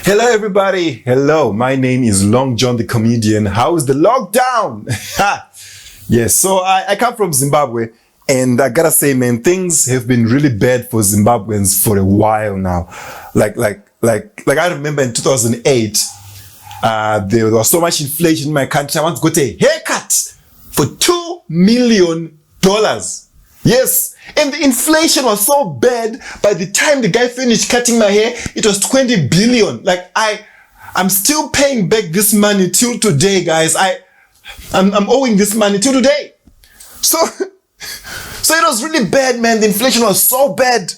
Hello everybody, hello, my name is Long John the comedian. How is the lockdown? Yes, so I come from Zimbabwe, and I gotta say, man, things have been really bad for Zimbabweans for a while now. Like I remember in 2008, there was so much inflation in my country. I want to go to a haircut for $2 million. Yes, and the inflation was so bad. By the time the guy finished cutting my hair, it was 20 billion. Like I'm still paying back this money till today, guys. I'm owing this money till today. So it was really bad, man. The inflation was so bad.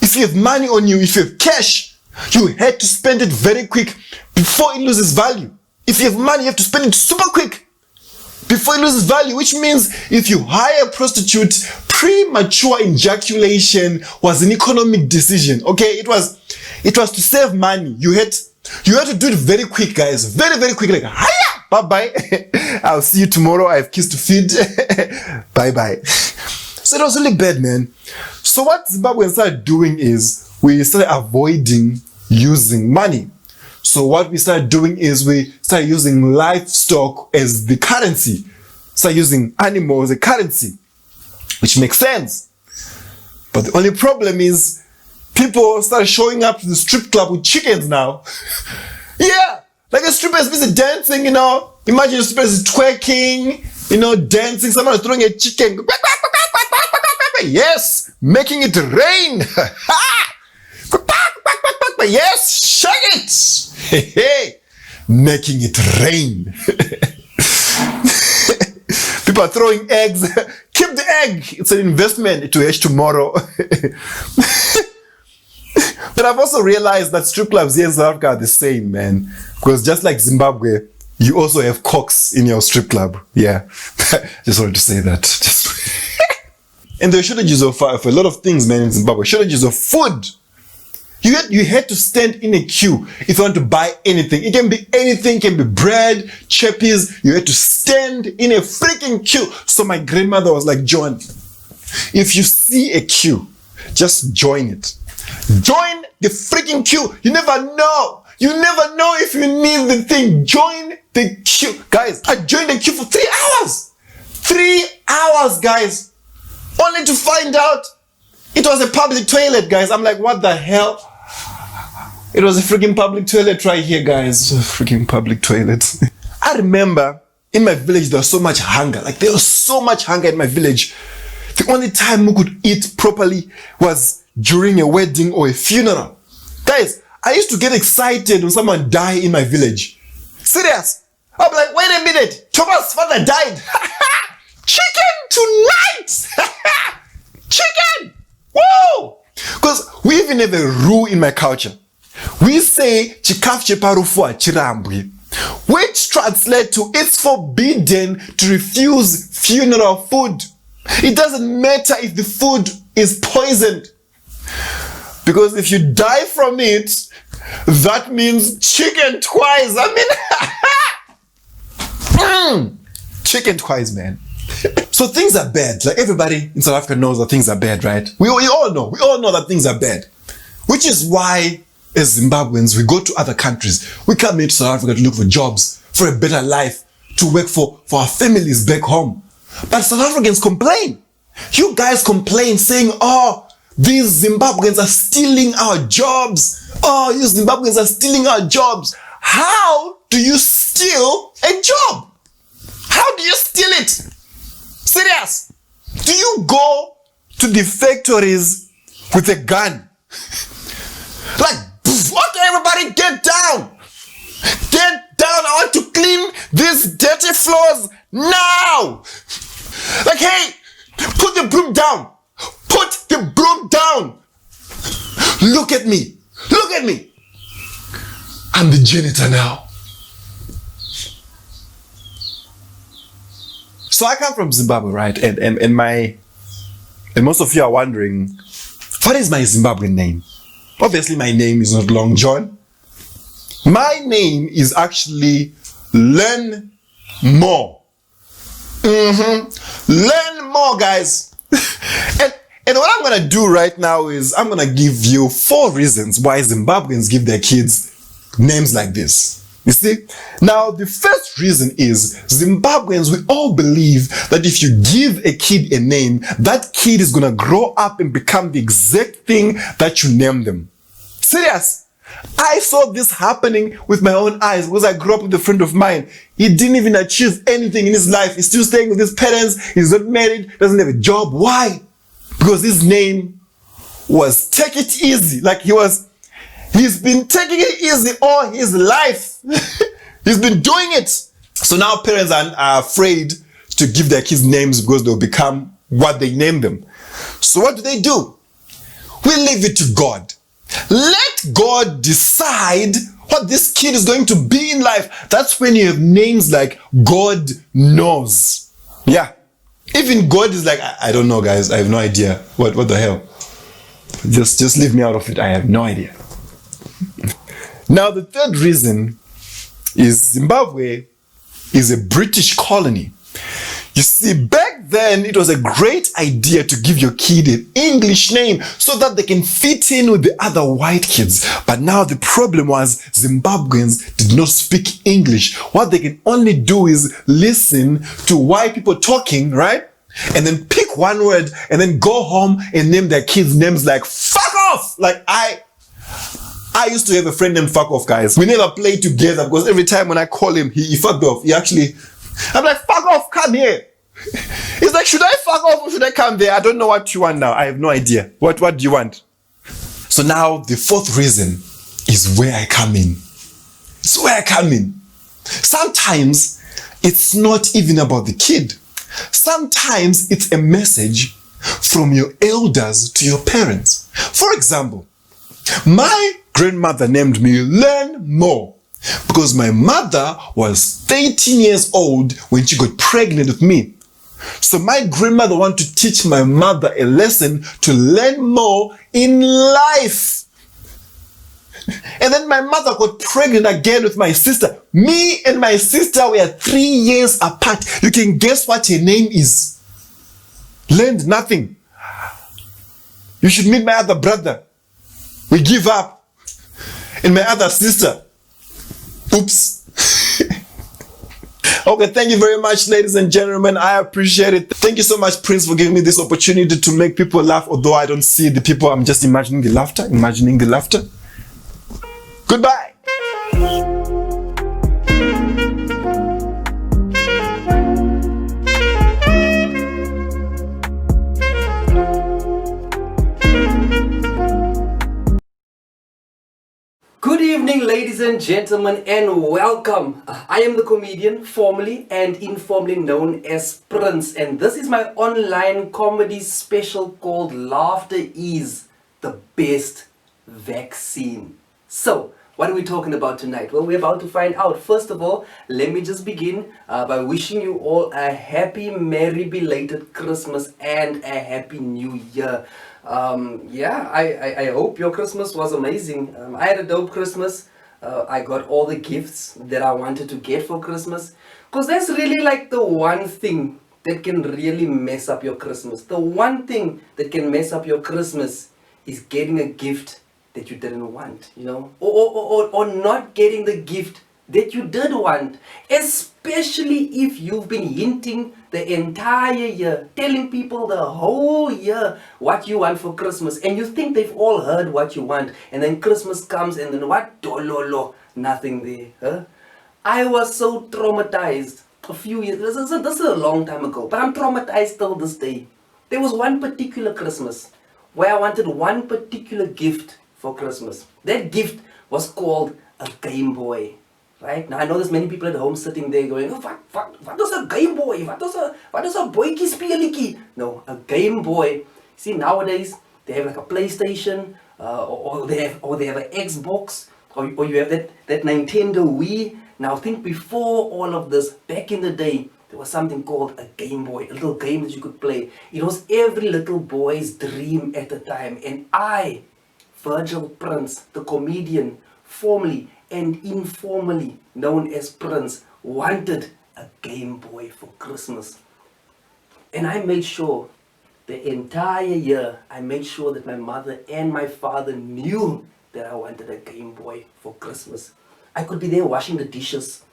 If you have money on you, if you have cash, you had to spend it very quick before it loses value. If you have money, you have to spend it super quick before it loses value, which means if you hire a prostitute, premature ejaculation was an economic decision. Okay, it was to save money. You had to do it very quick, guys. Very, very quick. Like, hiya, bye-bye. I'll see you tomorrow. I have kids to feed. Bye-bye. So it was really bad, man. So what Zimbabweans started doing is we started avoiding using money. So what we started doing is we started using livestock as the currency. Started using animals as a currency, which makes sense. But the only problem is people started showing up to the strip club with chickens now. Yeah, like a stripper is busy dancing, Imagine a stripper is twerking, dancing. Someone is throwing a chicken. Yes, making it rain. Yes, shake it. Hey, making it rain. People are throwing eggs. Keep the egg. It's an investment to hatch tomorrow. But I've also realized that strip clubs here in South Africa are the same, man. Because just like Zimbabwe, you also have cocks in your strip club. Yeah. Just wanted to say that. And there are shortages of a lot of things, man, in Zimbabwe. Shortages of food. You had to stand in a queue if you want to buy anything. It can be anything, it can be bread, chappies. You had to stand in a freaking queue. So my grandmother was like, John, if you see a queue, just join it. Join the freaking queue. You never know. You never know if you need the thing. Join the queue. Guys, I joined the queue for 3 hours. 3 hours, guys. Only to find out it was a public toilet, guys. I'm like, what the hell? It was a freaking public toilet right here, guys. A freaking public toilet. I remember in my village, there was so much hunger. Like, there was so much hunger in my village. The only time we could eat properly was during a wedding or a funeral. Guys, I used to get excited when someone died in my village. Serious. I'll be like, wait a minute. Thomas' father died. Chicken tonight. Chicken. Whoa! Because we even have a rule in my culture. We say chikafu cheparufu achirambwi, which translates to it's forbidden to refuse funeral food. It doesn't matter if the food is poisoned. Because if you die from it, that means chicken twice. Chicken twice, man. So things are bad. Like, everybody in South Africa knows that things are bad, right? We all know. We all know that things are bad. Which is why, as Zimbabweans, we go to other countries. We come into South Africa to look for jobs, for a better life, to work for our families back home. But South Africans complain. You guys complain saying, oh, these Zimbabweans are stealing our jobs. Oh, you Zimbabweans are stealing our jobs. How do you steal a job? How do you steal it? Serious. Do you go to the factories with a gun? Like, okay, everybody get down. Get down. I want to clean these dirty floors now. Like, hey, put the broom down. Put the broom down. Look at me. Look at me. I'm the janitor now. So I come from Zimbabwe, right? And most of you are wondering, what is my Zimbabwean name? Obviously, my name is not Long John. My name is actually Learn More. Learn more, guys. And what I'm gonna do right now is I'm gonna give you 4 reasons why Zimbabweans give their kids names like this. You see? Now, the first reason is Zimbabweans, we all believe that if you give a kid a name, that kid is going to grow up and become the exact thing that you name them. Serious. I saw this happening with my own eyes because I grew up with a friend of mine. He didn't even achieve anything in his life. He's still staying with his parents. He's not married, doesn't have a job. Why? Because his name was Take It Easy. Like he's been taking it easy all his life. He's been doing it. So now parents are afraid to give their kids names because they'll become what they name them. So what do? We leave it to God. Let God decide what this kid is going to be in life. That's when you have names like God knows. Yeah. Even God is like, I don't know, guys. I have no idea. What the hell? Just leave me out of it. I have no idea. Now, the third reason is Zimbabwe is a British colony. You see, back then, it was a great idea to give your kid an English name so that they can fit in with the other white kids. But now the problem was Zimbabweans did not speak English. What they can only do is listen to white people talking, right? And then pick one word and then go home and name their kids names like fuck off. Like I used to have a friend named Fuck Off, guys. We never played together because every time when I call him, he fucked off. I'm like, fuck off, come here. He's like, should I fuck off or should I come there? I don't know what you want now. I have no idea. What do you want? So now the fourth reason is where I come in. It's where I come in. Sometimes it's not even about the kid. Sometimes it's a message from your elders to your parents. For example, my grandmother named me Learn More because my mother was 13 years old when she got pregnant with me. So my grandmother wanted to teach my mother a lesson to learn more in life. And then my mother got pregnant again with my sister. Me and my sister were 3 years apart. You can guess what her name is. Learned nothing. You should meet my other brother. We give up. And my other sister. Oops. Okay, thank you very much, ladies and gentlemen. I appreciate it. Thank you so much, Prins, for giving me this opportunity to make people laugh. Although I don't see the people, I'm just imagining the laughter. Goodbye. Good evening, ladies and gentlemen, and welcome. I am the comedian, formally and informally known as Prins, and this is my online comedy special called Laughter is the Best Vaccine. So, what are we talking about tonight? Well, we're about to find out. First of all, let me just begin by wishing you all a happy, merry, belated Christmas and a happy New Year. I hope your Christmas was amazing. I had a dope Christmas. I got all the gifts that I wanted to get for Christmas. Because that's really like the one thing that can really mess up your Christmas. The one thing that can mess up your Christmas is getting a gift that you didn't want, you know, or not getting the gift that you did want, especially if you've been hinting the entire year, telling people the whole year what you want for Christmas, and you think they've all heard what you want, and then Christmas comes and then what? Dololo, nothing there. Huh? I was so traumatized a few years, this is a long time ago, but I'm traumatized till this day. There was one particular Christmas where I wanted one particular gift for Christmas. That gift was called a Game Boy. Right? Now I know there's many people at home sitting there going, oh, what is a Game Boy? What is a boykie speelikie? No, a Game Boy. See, nowadays they have like a PlayStation, or they have an Xbox, or you have that Nintendo Wii. Now think before all of this, back in the day, there was something called a Game Boy, a little game that you could play. It was every little boy's dream at the time. And I, Virgil Prins, the comedian, formally and informally known as Prins, wanted a Game Boy for Christmas. And I made sure the entire year, I made sure that my mother and my father knew that I wanted a Game Boy for Christmas. I could be there washing the dishes.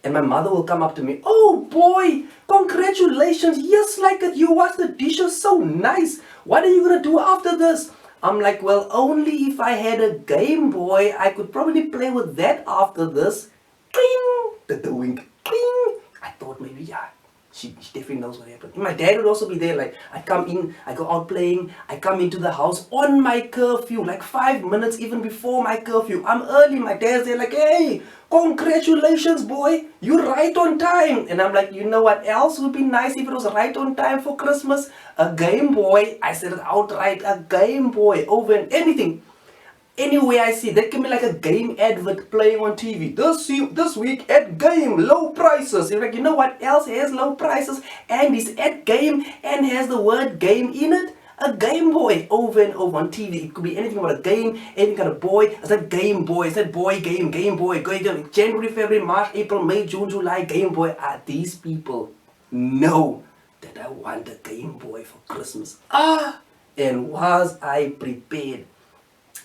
And my mother will come up to me, "Oh boy, congratulations, yes, like it, you wash the dishes so nice. What are you gonna do after this?" I'm like, "Well, only if I had a Game Boy, I could probably play with that after this." Cling! The wink. Cling! I thought maybe, yeah, she definitely knows what happened. My dad would also be there, like, I come in, I go out playing, I come into the house on my curfew, like 5 minutes even before my curfew. I'm early, my dad's there like, "Hey, congratulations boy, you're right on time." And I'm like, "You know what else would be nice if it was right on time for Christmas? A Game Boy." I said it outright, a Game Boy over and anything. Anywhere I see, that can be like a game advert playing on TV. This week at Game, low prices. You're like, you know what else has low prices and is at Game and has the word game in it? A Game Boy over and over on TV. It could be anything about a game, any kind of boy. It's that Game Boy, it's that boy game, Game Boy. January, February, March, April, May, June, July, Game Boy. These people know that I want a Game Boy for Christmas. And was I prepared?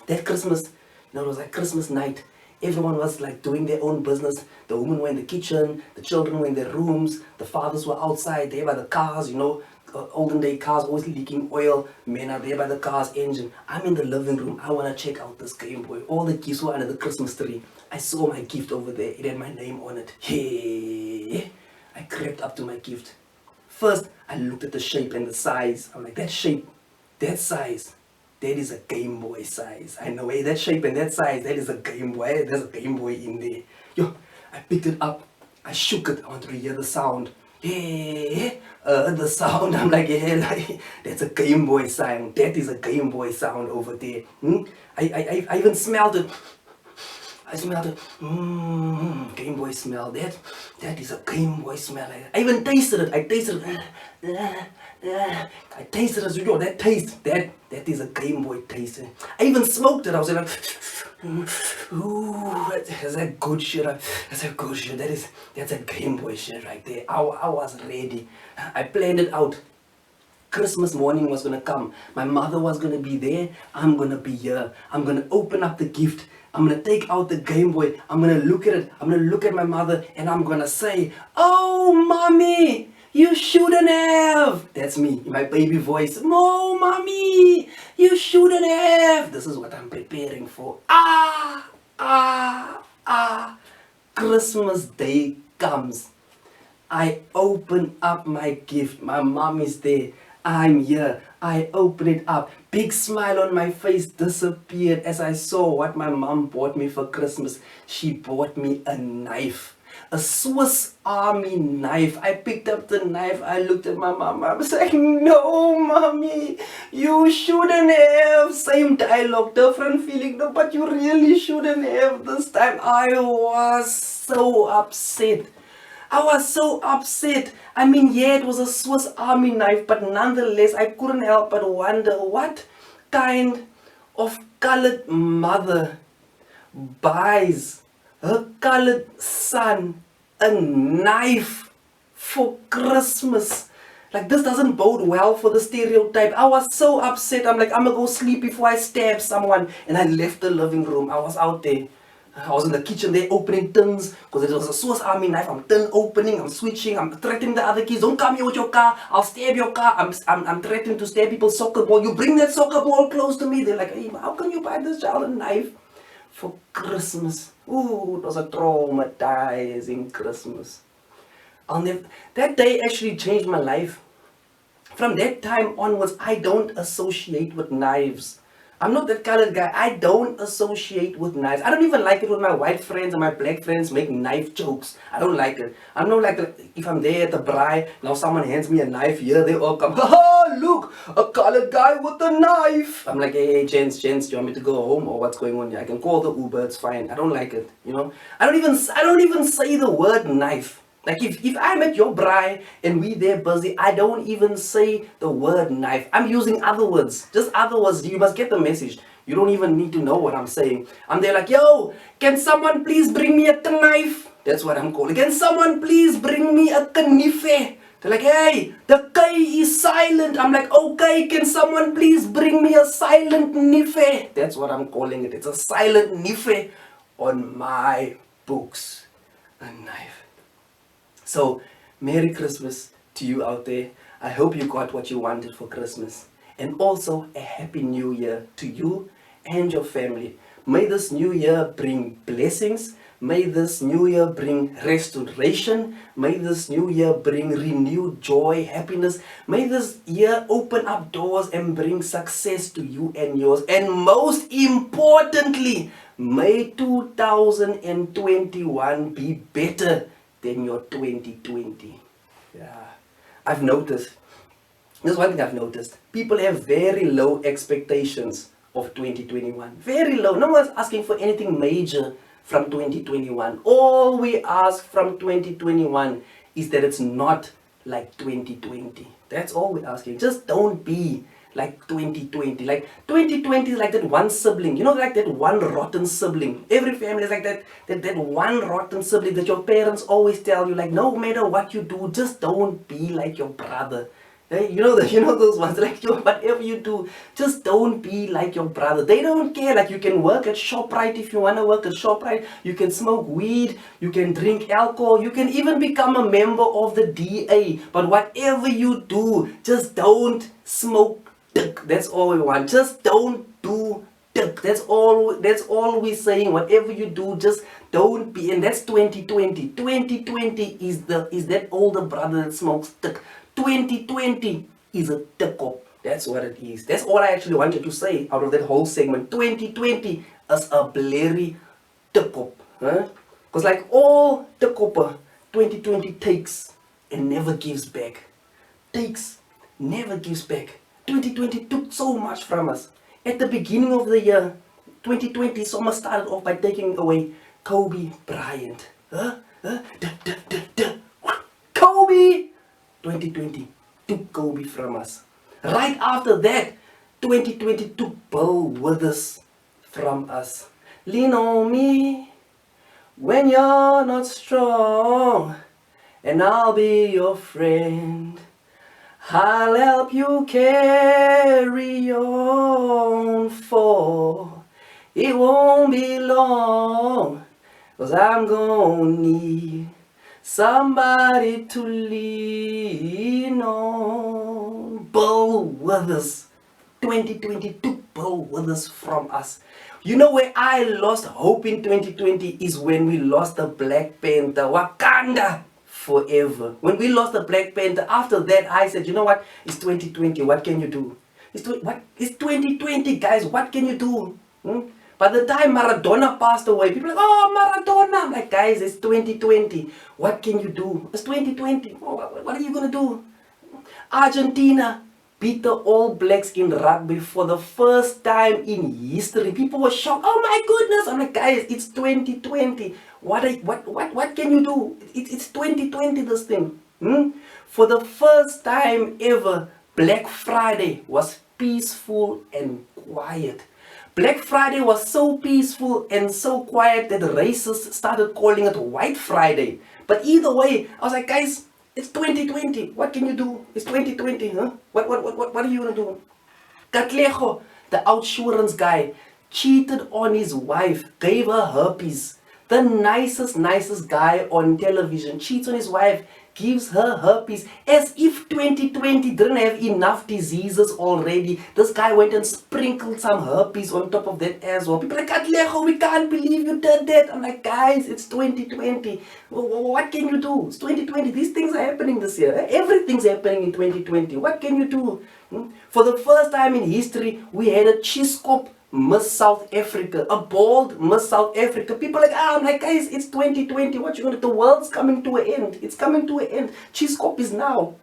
That Christmas, it was like Christmas night. Everyone was like doing their own business. The women were in the kitchen, the children were in their rooms, the fathers were outside there by the cars, olden day cars always leaking oil. Men are there by the car's engine. I'm in the living room. I want to check out this Game Boy. All the gifts were under the Christmas tree. I saw my gift over there. It had my name on it. Hey, I crept up to my gift. First, I looked at the shape and the size. I'm like, that shape, that size, that is a Game Boy size. I know, that shape and that size, that is a Game Boy. There's a Game Boy in there. I picked it up. I shook it. I wanted to hear the sound. The sound. I'm like, that's a Game Boy sound. That is a Game Boy sound over there. I even smelled it. I smelled it. Game Boy smell. That is a Game Boy smell. I even tasted it. I tasted it. I tasted it. That taste. That is a Game Boy taste. I even smoked it. I was like, ooh, that's that good shit. That's that good shit. That's a Game Boy shit right there. I was ready. I planned it out. Christmas morning was gonna come. My mother was gonna be there. I'm gonna be here. I'm gonna open up the gift. I'm gonna take out the Game Boy. I'm gonna look at it. I'm gonna look at my mother and I'm gonna say, "Oh, mommy, you shouldn't have." That's me in my baby voice. "Oh, mommy, you shouldn't have." This is what I'm preparing for. Christmas Day comes. I open up my gift. My mom is there. I'm here. I open it up. Big smile on my face disappeared as I saw what my mom bought me for Christmas. She bought me a knife. A Swiss Army knife. I picked up the knife. I looked at my mom. I was like, "No, mommy, you shouldn't have." Same dialogue, different feeling. "No, but you really shouldn't have." This time I was so upset. I was so upset. I mean, yeah, it was a Swiss Army knife, but nonetheless, I couldn't help but wonder what kind of colored mother buys her colored son a knife for Christmas. Like, this doesn't bode well for the stereotype. I was so upset. I'm like, I'm gonna go sleep before I stab someone. And I left the living room. I was out there. I was in the kitchen there opening tins because it was a Swiss Army knife. I'm tin opening, I'm switching, I'm threatening the other kids. "Don't come here with your car, I'll stab your car." I'm threatening to stab people's soccer ball. "You bring that soccer ball close to me." They're like, "Hey, how can you buy this child a knife for Christmas?" Ooh, it was a traumatizing Christmas. That day actually changed my life. From that time onwards, I don't associate with knives. I'm not that colored guy. I don't associate with knives. I don't even like it when my white friends and my black friends make knife jokes. I don't like it. I'm not like, if I'm there at the braai, now someone hands me a knife here, they all come, "Ha, look, a colored guy with a knife." I'm like, "Hey, gents, do you want me to go home or what's going on here? I can call the Uber, it's fine." I don't like it, I don't even say the word knife. Like, if I'm at your braai and we there busy, I don't even say the word knife. I'm using other words. Just other words. You must get the message. You don't even need to know what I'm saying. I'm there like, "Yo, can someone please bring me a knife?" That's what I'm calling. "Can someone please bring me a knife?" They're like, "Hey, the K is silent." I'm like, "Okay, can someone please bring me a silent knife?" That's what I'm calling it. It's a silent knife on my books, a knife. So, Merry Christmas to you out there. I hope you got what you wanted for Christmas. And also a Happy New Year to you and your family. May this new year bring blessings. May this new year bring restoration. May this new year bring renewed joy, happiness. May this year open up doors and bring success to you and yours. And most importantly, may 2021 be better than your 2020. Yeah, I've noticed. This is one thing I've noticed. People have very low expectations of 2021. Very low. No one's asking for anything major from 2021. All we ask from 2021 is that it's not like 2020. That's all we're asking. Just don't be like 2020. Like 2020 is like that one sibling. You know, like that one rotten sibling. Every family is like that one rotten sibling that your parents always tell you, like, no matter what you do, just don't be like your brother. You know those ones, like, whatever you do, just don't be like your brother. They don't care. Like, you can work at ShopRite if you want to work at ShopRite. You can smoke weed. You can drink alcohol. You can even become a member of the DA. But whatever you do, just don't smoke dick. That's all we want. Just don't do dick. That's all we're saying. Whatever you do, just don't be. And that's 2020. 2020 is that older brother that smokes dick. 2020 is a tick-up. That's what it is. That's all I actually wanted to say out of that whole segment. 2020 is a blurry tick-up. Because like all tick-up, 2020 takes and never gives back. Takes, never gives back. 2020 took so much from us. At the beginning of the year, 2020, someone started off by taking away Kobe Bryant. Kobe! 2020 took Kobe from us. Right after that, 2020 took Bill Withers from us. Lean on me when you're not strong, and I'll be your friend. I'll help you carry on, for it won't be long, 'cause I'm gonna need somebody to lean on. Bill Withers. 2020 took Bill Withers from us. You know where I lost hope in 2020 is when we lost the Black Panther. Wakanda forever. When we lost the Black Panther, after that I said, you know what? It's 2020. What can you do? It's 2020, guys. What can you do? By the time Maradona passed away, people are like, oh, Maradona. I'm like, guys, it's 2020. What can you do? It's 2020. Oh, what are you going to do? Argentina beat the All Blacks in rugby for the first time in history. People were shocked. Oh my goodness. I'm like, guys, it's 2020. What can you do? It's 2020, this thing. For the first time ever, Black Friday was peaceful and quiet. Black Friday was so peaceful and so quiet that the racists started calling it White Friday. But either way, I was like, guys, it's 2020. What can you do? It's 2020, huh? What are you gonna do? Katlejo, the outsurance guy, cheated on his wife, gave her herpes. The nicest guy on television cheats on his wife, gives her herpes, as if 2020 didn't have enough diseases already. This guy went and sprinkled some herpes on top of that as well. People are like, Katlejo, we can't believe you did that. I'm like, guys, it's 2020. What can you do? It's 2020. These things are happening this year. Everything's happening in 2020. What can you do? For the first time in history, we had a Chiskop Miss South Africa, a bald Miss South Africa. People are like, I'm like, guys, it's 2020. What you gonna do? The world's coming to an end. It's coming to an end. Cheesecop is now.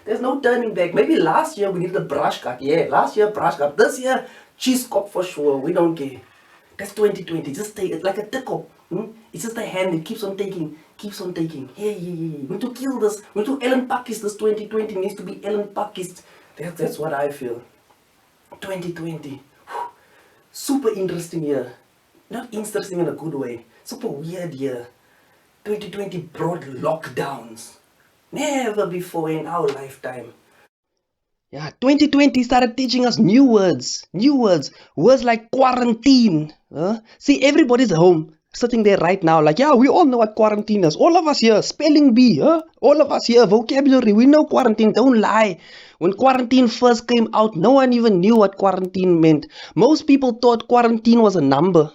There's no turning back. Maybe last year we needed a brush cut. Yeah, last year brush cut. This year, Cheesecop for sure. We don't care. That's 2020. Just take it like a tickle. It's just a hand. It keeps on taking. Keeps on taking. Yeah. We need to kill this. We need to Ellen Pakis. This 2020 needs to be Ellen Pakis. That's what I feel. 2020. Super interesting year. Not interesting in a good way. Super weird year. 2020 brought lockdowns. Never before in our lifetime. Yeah, 2020 started teaching us new words. Words like quarantine. See, everybody's at home. sitting there right now, like, yeah, we all know what quarantine is. All of us here, spelling bee, huh? All of us here, vocabulary, we know quarantine, don't lie. When quarantine first came out, no one even knew what quarantine meant. Most people thought quarantine was a number.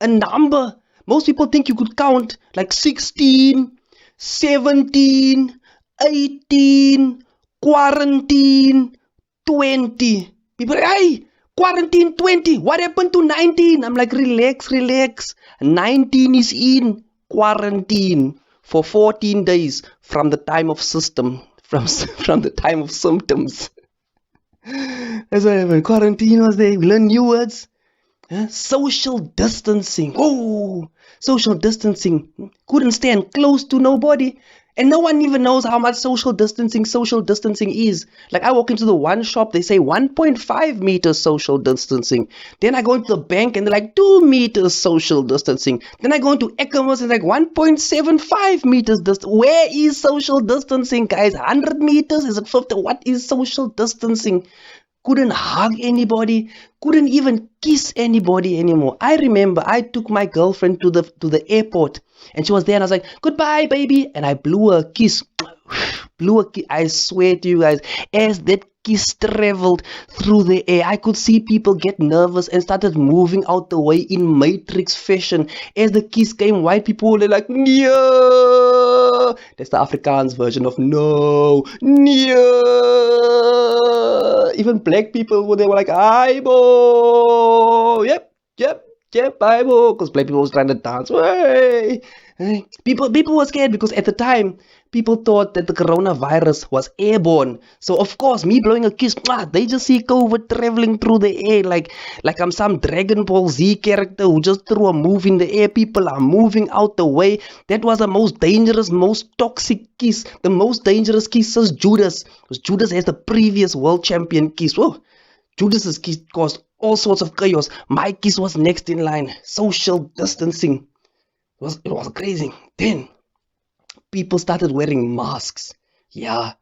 A number. Most people think you could count like 16, 17, 18, quarantine, 20. People are like, hey, quarantine 20. What happened to 19? I'm like, relax, relax. 19 is in quarantine for 14 days from the time of system, from the time of symptoms. That's what happened. Quarantine was there. We learned new words. Social distancing. Oh, social distancing. Couldn't stand close to nobody. And no one even knows how much social distancing is. Like, I walk into the one shop, they say 1.5 meters social distancing. Then I go into the bank and they're like 2 meters social distancing. Then I go into Ecomus and it's like 1.75 meters distance. Where is social distancing, guys? 100 meters? Is it 50? What is social distancing? Couldn't hug anybody, couldn't even kiss anybody anymore. I remember I took my girlfriend to the airport and she was there and I was like, goodbye, baby. And I blew her a kiss. I swear to you guys, as that kiss traveled through the air, I could see people get nervous and started moving out the way in Matrix fashion. As the kiss came, white people were like, no. That's the Afrikaans version of no, no. Even black people, they were like, aibo. Yep, aibo. Because black people was trying to dance. Hey. People were scared because at the time, people thought that the coronavirus was airborne. So of course, me blowing a kiss, they just see COVID traveling through the air like I'm some Dragon Ball Z character who just threw a move in the air. People are moving out the way. That was the most dangerous, most toxic kiss. The most dangerous kiss was Judas. Because Judas has the previous world champion kiss. Whoa. Judas's kiss caused all sorts of chaos. My kiss was next in line. Social distancing. It was crazy. Then people started wearing masks. Yeah.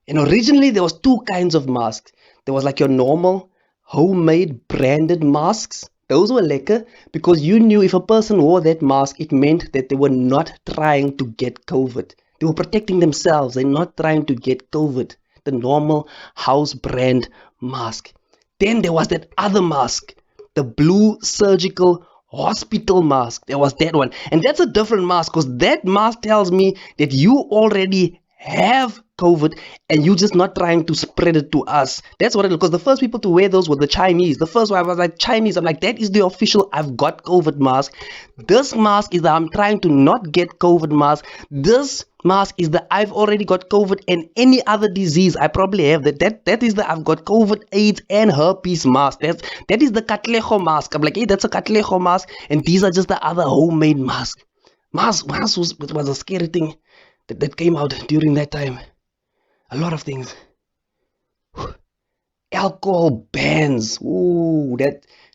And originally there was 2 kinds of masks. There was like your normal homemade branded masks. Those were lekker because you knew if a person wore that mask, it meant that they were not trying to get COVID. They were protecting themselves. They're not trying to get COVID. The normal house brand mask. Then there was that other mask, the blue surgical hospital mask. There was that one. And that's a different mask because that mask tells me that you already have COVID and you're just not trying to spread it to us. That's what it is. Because the first people to wear those were the Chinese. The first one I was like, Chinese. I'm like, that is the official I've got COVID mask. This mask is the I'm trying to not get COVID mask. This mask is the I've already got COVID and any other disease I probably have. That is the I've got COVID, AIDS and herpes mask. That is the Katlejo mask. I'm like, hey, that's a Katlejo mask and these are just the other homemade masks. Mask was a scary thing that came out during that time. A lot of things. Alcohol bans. Ooh,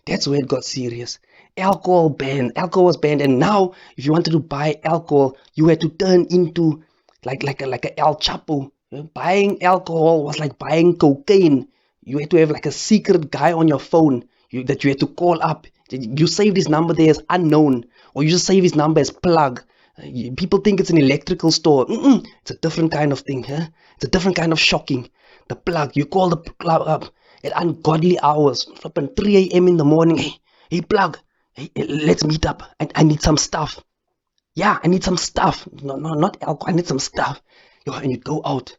that's where it got serious. Alcohol banned. Alcohol was banned, and now if you wanted to buy alcohol, you had to turn into like a El Chapo. Buying alcohol was like buying cocaine. You had to have like a secret guy on your phone that you had to call up. You save his number there as unknown, or you just save his number as plug. People think it's an electrical store. It's a different kind of thing. Huh? It's a different kind of shocking. The plug. You call the plug up at ungodly hours, flipping 3 a.m. in the morning. Hey, plug. Hey, let's meet up. I need some stuff. Yeah, I need some stuff. No, not alcohol. I need some stuff. And you go out.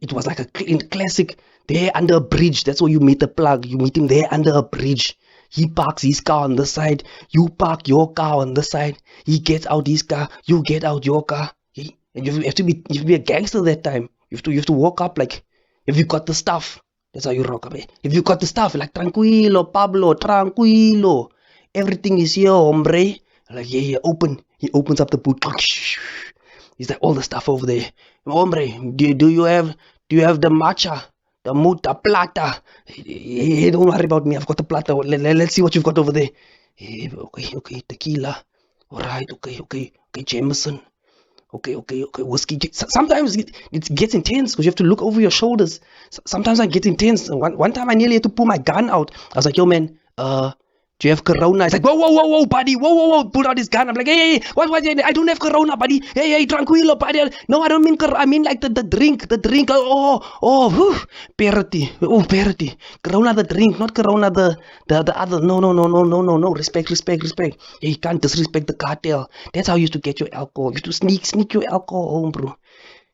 It was like a classic. There under a bridge. That's where you meet the plug. You meet him there under a bridge. He parks his car on the side. You park your car on the side. He gets out his car. You get out your car. And you have to be a gangster that time. You have to walk up like, if you got the stuff. That's how you rock up. If you got the stuff, like tranquilo, Pablo, tranquilo. Everything is here, hombre. Like, yeah, open. He opens up the boot. He's like, all the stuff over there. Hombre, do you have the matcha? The muta plata. Hey, don't worry about me. I've got the plata. Let's see what you've got over there. Hey, okay, tequila. All right, okay, Jameson. Okay, whiskey. Sometimes it gets intense because you have to look over your shoulders. Sometimes I get intense. One time I nearly had to pull my gun out. I was like, yo, man, Do you have corona? It's like, whoa, buddy, whoa, pull out his gun. I'm like, hey, what, I don't have corona, buddy. Hey, tranquilo, buddy. No, I don't mean corona. I mean like the drink. Parity. Parity. Corona the drink, not corona the other. No. Respect. Hey, you can't disrespect the cartel. That's how you used to get your alcohol. You used to sneak your alcohol home, bro.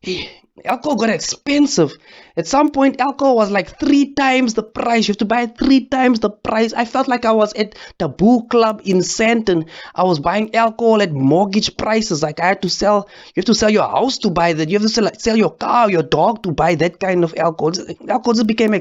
Hey, alcohol got expensive. At some point, alcohol was like 3 times the price. You have to buy it 3 times the price. I felt like I was at the Boo Club in Santon. I was buying alcohol at mortgage prices. Like I had to sell. You have to sell your house to buy that. You have to sell your car, your dog to buy that kind of alcohol. Alcohol just became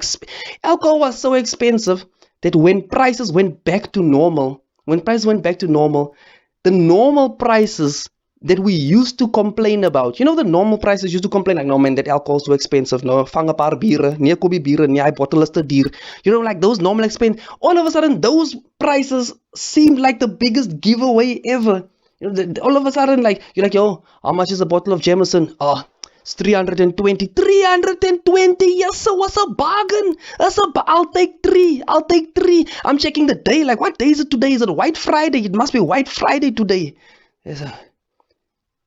alcohol was so expensive that when prices went back to normal, the normal prices that we used to complain about. You know, the normal prices used to complain like, no man, that alcohol's too expensive. No, vang 'n paar biere, nee koppie biere, nee, hy bottle is te duur. You know, like those normal expense. All of a sudden, those prices seemed like the biggest giveaway ever. You know, all of a sudden, like, you're like, yo, how much is a bottle of Jameson? Oh, it's 320. 320, yes, so what's a bargain? I'll take three. I'm checking the day, like, what day is it today? Is it White Friday? It must be White Friday today. Yes,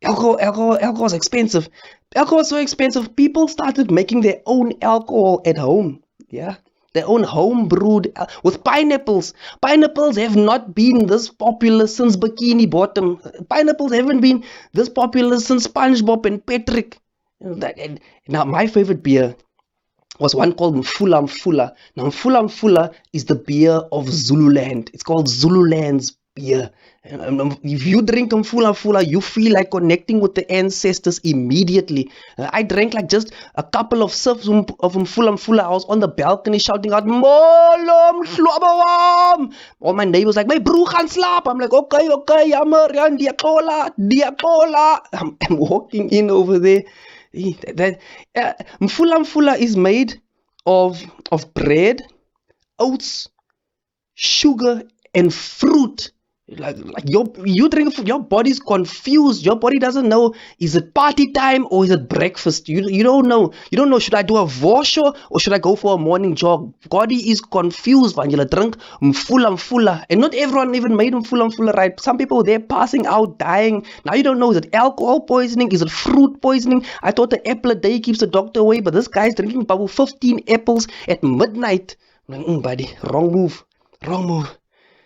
Alcohol is expensive. Alcohol is so expensive, people started making their own alcohol at home. Yeah, their own home brewed with pineapples. Pineapples have not been this popular since Bikini Bottom. Pineapples haven't been this popular since SpongeBob and Patrick. Now, my favorite beer was one called Mfula. Now, Mfula is the beer of Zululand. It's called Zululand's beer. If you drink Mfula, you feel like connecting with the ancestors immediately. I drank like just a couple of sips of Mfula. I was on the balcony shouting out, Molom Slobawam! All my neighbors like, my bro can't slap. I'm like, okay, jammer, diakola. I'm walking in over there. Mfula is made of bread, oats, sugar, and fruit. Like you drink, your body's confused. Your body doesn't know, is it party time or is it breakfast? You don't know. Should I do a vosho or should I go for a morning jog? Body is confused. Van you drink mfula, and not everyone even made mfula right. Some people they're passing out, dying. Now you don't know, is it alcohol poisoning? Is it fruit poisoning? I thought the apple a day keeps the doctor away, but this guy's drinking about 15 apples at midnight. I'm like, buddy, wrong move.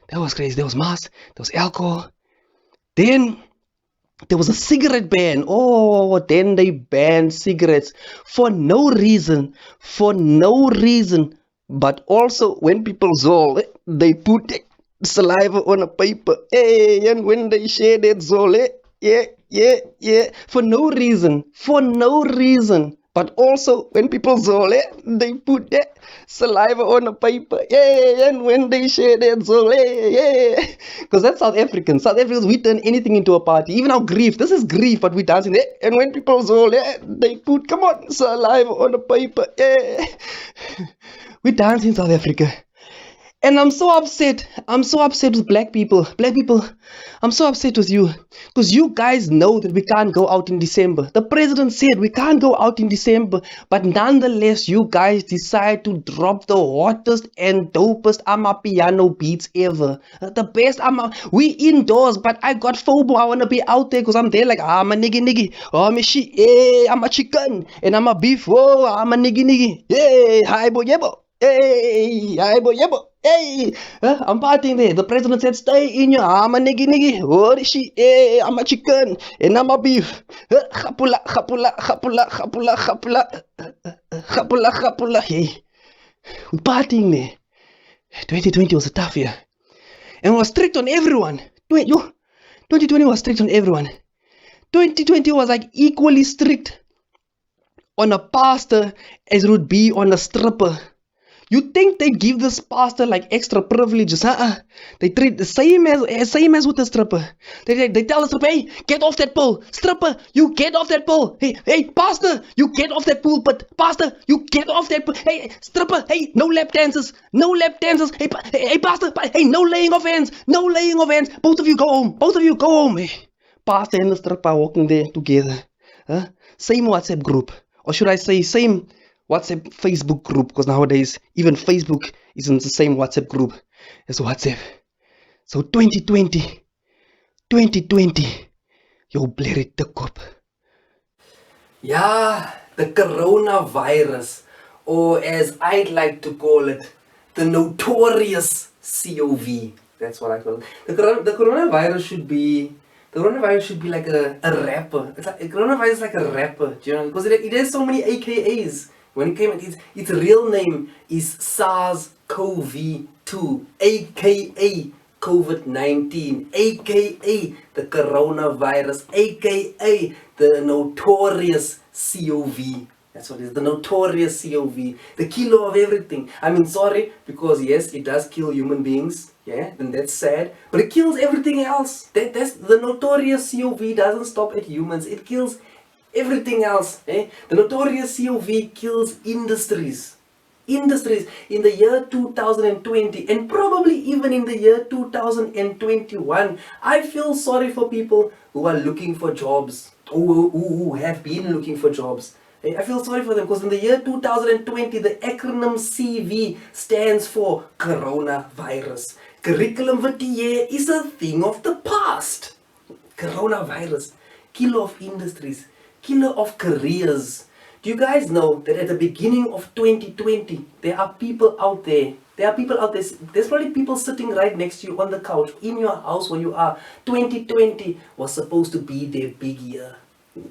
That was crazy. There was mass, there was alcohol. Then there was a cigarette ban. Oh, then they banned cigarettes for no reason. But also when people zol, they put saliva on a paper. Hey, and when they share that zol, yeah. For no reason. But also, when people zole, they put that saliva on a paper. Yeah, and when they share that zole, yeah. Because that's South Africans. We turn anything into a party. Even our grief. This is grief, but we dancing. Yeah. And when people zole, they put, come on, saliva on a paper. Yeah. We dance in South Africa. And I'm so upset. With black people. I'm so upset with you. Because you guys know that we can't go out in December. The president said we can't go out in December. But nonetheless, you guys decide to drop the hottest and dopest Amapiano beats ever. The best we indoors, but I got FOMO. I want to be out there because I'm there like, I'm a niggy. Oh, I'm a chicken. And I'm a beef. Oh, I'm a niggy. Hey, hi, boy, yebo. Hey, I'm partying there. The president said, stay in your, I'm a niggy. What is she? Hey, I'm a chicken and I'm a beef. Khapula. Hey, we're partying there. 2020 was a tough year. And it was strict on everyone. 2020 was strict on everyone. 2020 was like equally strict on a pastor as it would be on a stripper. You think they give this pastor like extra privileges? They treat the same as with the stripper. They tell the stripper, hey, get off that pole. Stripper, you get off that pole. Hey, pastor, you get off that pulpit. Pastor, you get off that pole. Hey, stripper, hey, no lap dances. Hey, pastor, hey, no laying of hands. Both of you go home. Hey, pastor and the stripper walking there together. Same WhatsApp group. Or should I say same WhatsApp Facebook group, because nowadays even Facebook isn't the same WhatsApp group as WhatsApp. So 2020, jou blerrie te kop. Yeah, the coronavirus, or as I'd like to call it, the notorious COV. That's what I call it. The coronavirus should be. The coronavirus should be like a rapper. It's like, coronavirus is like a rapper, do you know? Because it has so many AKAs. When it came, its real name is SARS-CoV-2, aka COVID-19, aka the coronavirus, aka the notorious COV. That's what it is, the notorious COV, the killer of everything. I mean, sorry, because yes, it does kill human beings, yeah, and that's sad, but it kills everything else. That's the notorious COV doesn't stop at humans, it kills everything else. The notorious COV kills industries. Industries in the year 2020 and probably even in the year 2021. I feel sorry for people who are looking for jobs, who have been looking for jobs. I feel sorry for them because in the year 2020 the acronym CV stands for coronavirus. Curriculum vitae is a thing of the past. Coronavirus, killer of industries, killer of careers. Do you guys know that at the beginning of 2020, there are people out there, there's probably people sitting right next to you on the couch, in your house where you are. 2020 was supposed to be their big year.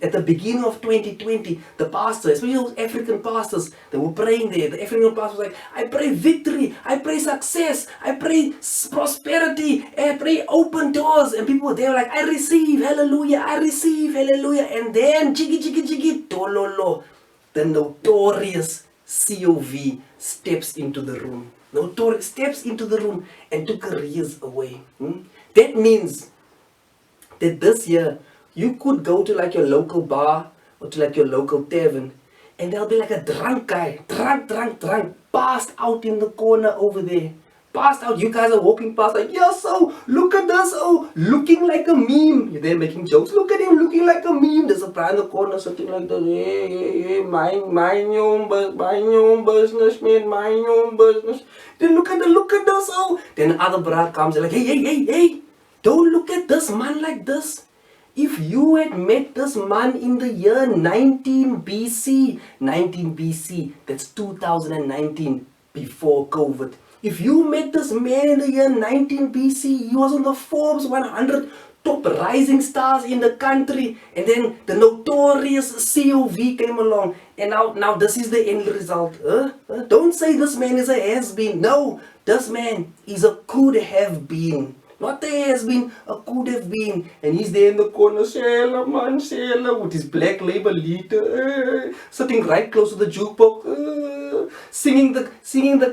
At the beginning of 2020, the pastors, especially those African pastors, they were praying there. The African pastor was like, I pray victory, I pray success, I pray prosperity, I pray open doors. And people were there like, I receive, hallelujah, I receive, hallelujah. And then, jiggy, jiggy, jiggy, tololo, the notorious COV steps into the room. Notorious steps into the room and took careers away. That means that this year, you could go to like your local bar or to like your local tavern and there'll be like a drunk guy, drunk, passed out in the corner over there. Passed out, you guys are walking past like, yes, oh, look at this, oh, looking like a meme. You're there making jokes, look at him looking like a meme. There's a guy in the corner sitting like this, hey, mind your business, man, mind your business. Then look at this, oh. Then the other brother comes and like, hey, don't look at this man like this. If you had met this man in the year 19 BC, that's 2019, before COVID. If you met this man in the year 19 BC, he was on the Forbes 100 top rising stars in the country. And then the notorious COV came along. And now this is the end result. Don't say this man is a has-been. No, this man is a could have been. Not there has been, a could have been. And he's there in the corner, Sailor, with his black label leader, sitting right close to the jukebox, singing the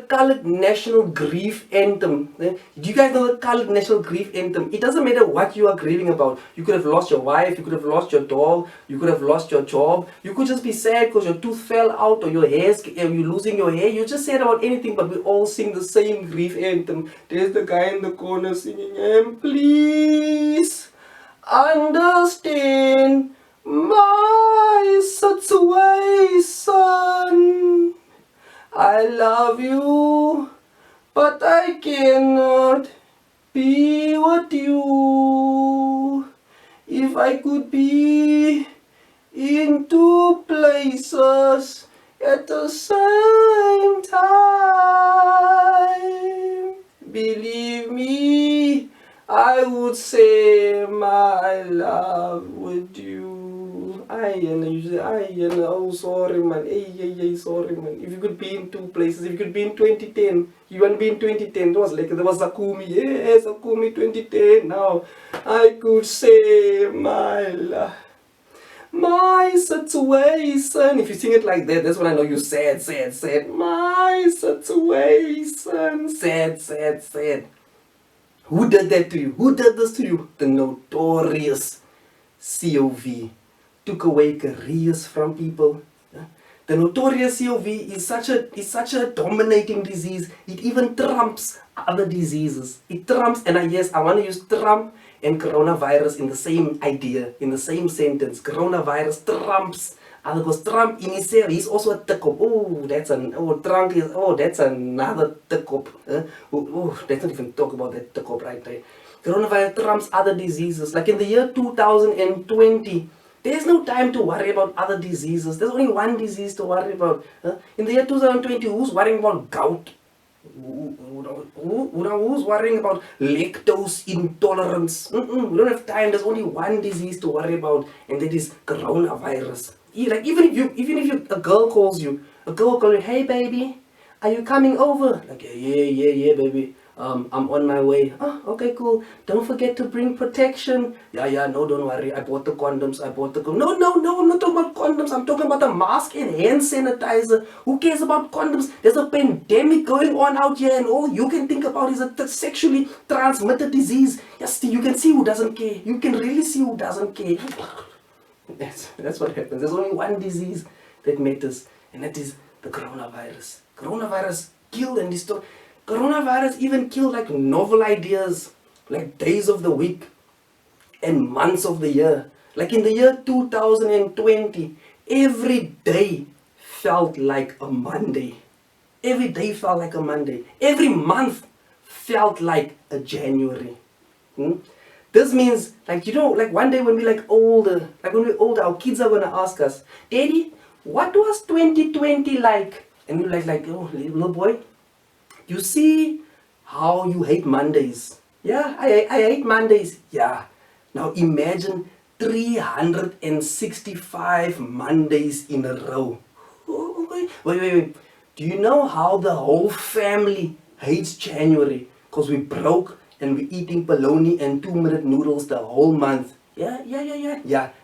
colored national grief anthem. Do you guys know the colored national grief anthem? It doesn't matter what you are grieving about. You could have lost your wife, you could have lost your dog, you could have lost your job, you could just be sad because your tooth fell out or you're losing your hair. You just sad about anything, but we all sing the same grief anthem. There's the guy in the corner singing, and please understand my situation. I love you, but I cannot be with you. If I could be in two places at the same time, believe me, I would say my love with you. Oh sorry man, sorry man. If you could be in two places, if you could be in 2010, you want to be in 2010, there was Zakumi, yes, Zakumi 2010, now I could say my love. My situation. If you sing it like that, that's when I know you're sad. My situation. Sad. Who did that to you? Who did this to you? The notorious COV. Took away careers from people. The notorious COV is such a dominating disease. It even trumps other diseases. It trumps, and I want to use Trump and coronavirus in the same idea, in the same sentence. Coronavirus trumps Other goes Trump in his cell, he's also a tick-up. That's another tick-up. Let's not even talk about that tick-up right there. Coronavirus trumps other diseases. Like in the year 2020, there's no time to worry about other diseases. There's only one disease to worry about. In the year 2020, who's worrying about gout? Who's worrying about lactose intolerance? We don't have time. There's only one disease to worry about, and that is coronavirus. Like even if a girl calls you, hey baby, are you coming over? Like yeah baby. I'm on my way. Oh, okay, cool. Don't forget to bring protection. Yeah, no, don't worry. I bought the condoms. No, I'm not talking about condoms. I'm talking about the mask and hand sanitizer. Who cares about condoms? There's a pandemic going on out here, and all you can think about is a sexually transmitted disease. Yes, you can see who doesn't care. You can really see who doesn't care. That's what happens. There's only one disease that matters, and that is the coronavirus. Coronavirus killed and destroyed. Coronavirus even killed like novel ideas, like days of the week and months of the year. Like in the year 2020, every day felt like a Monday. Every day felt like a Monday. Every month felt like a January. This means, like, like one day when we're older, our kids are gonna ask us, Daddy, what was 2020 like? And we're like, oh, little boy, you see how you hate Mondays? Yeah, I hate Mondays. Yeah. Now imagine 365 Mondays in a row. Wait. Do you know how the whole family hates January? Because we broke and we're eating bologna and 2-minute noodles the whole month. Yeah.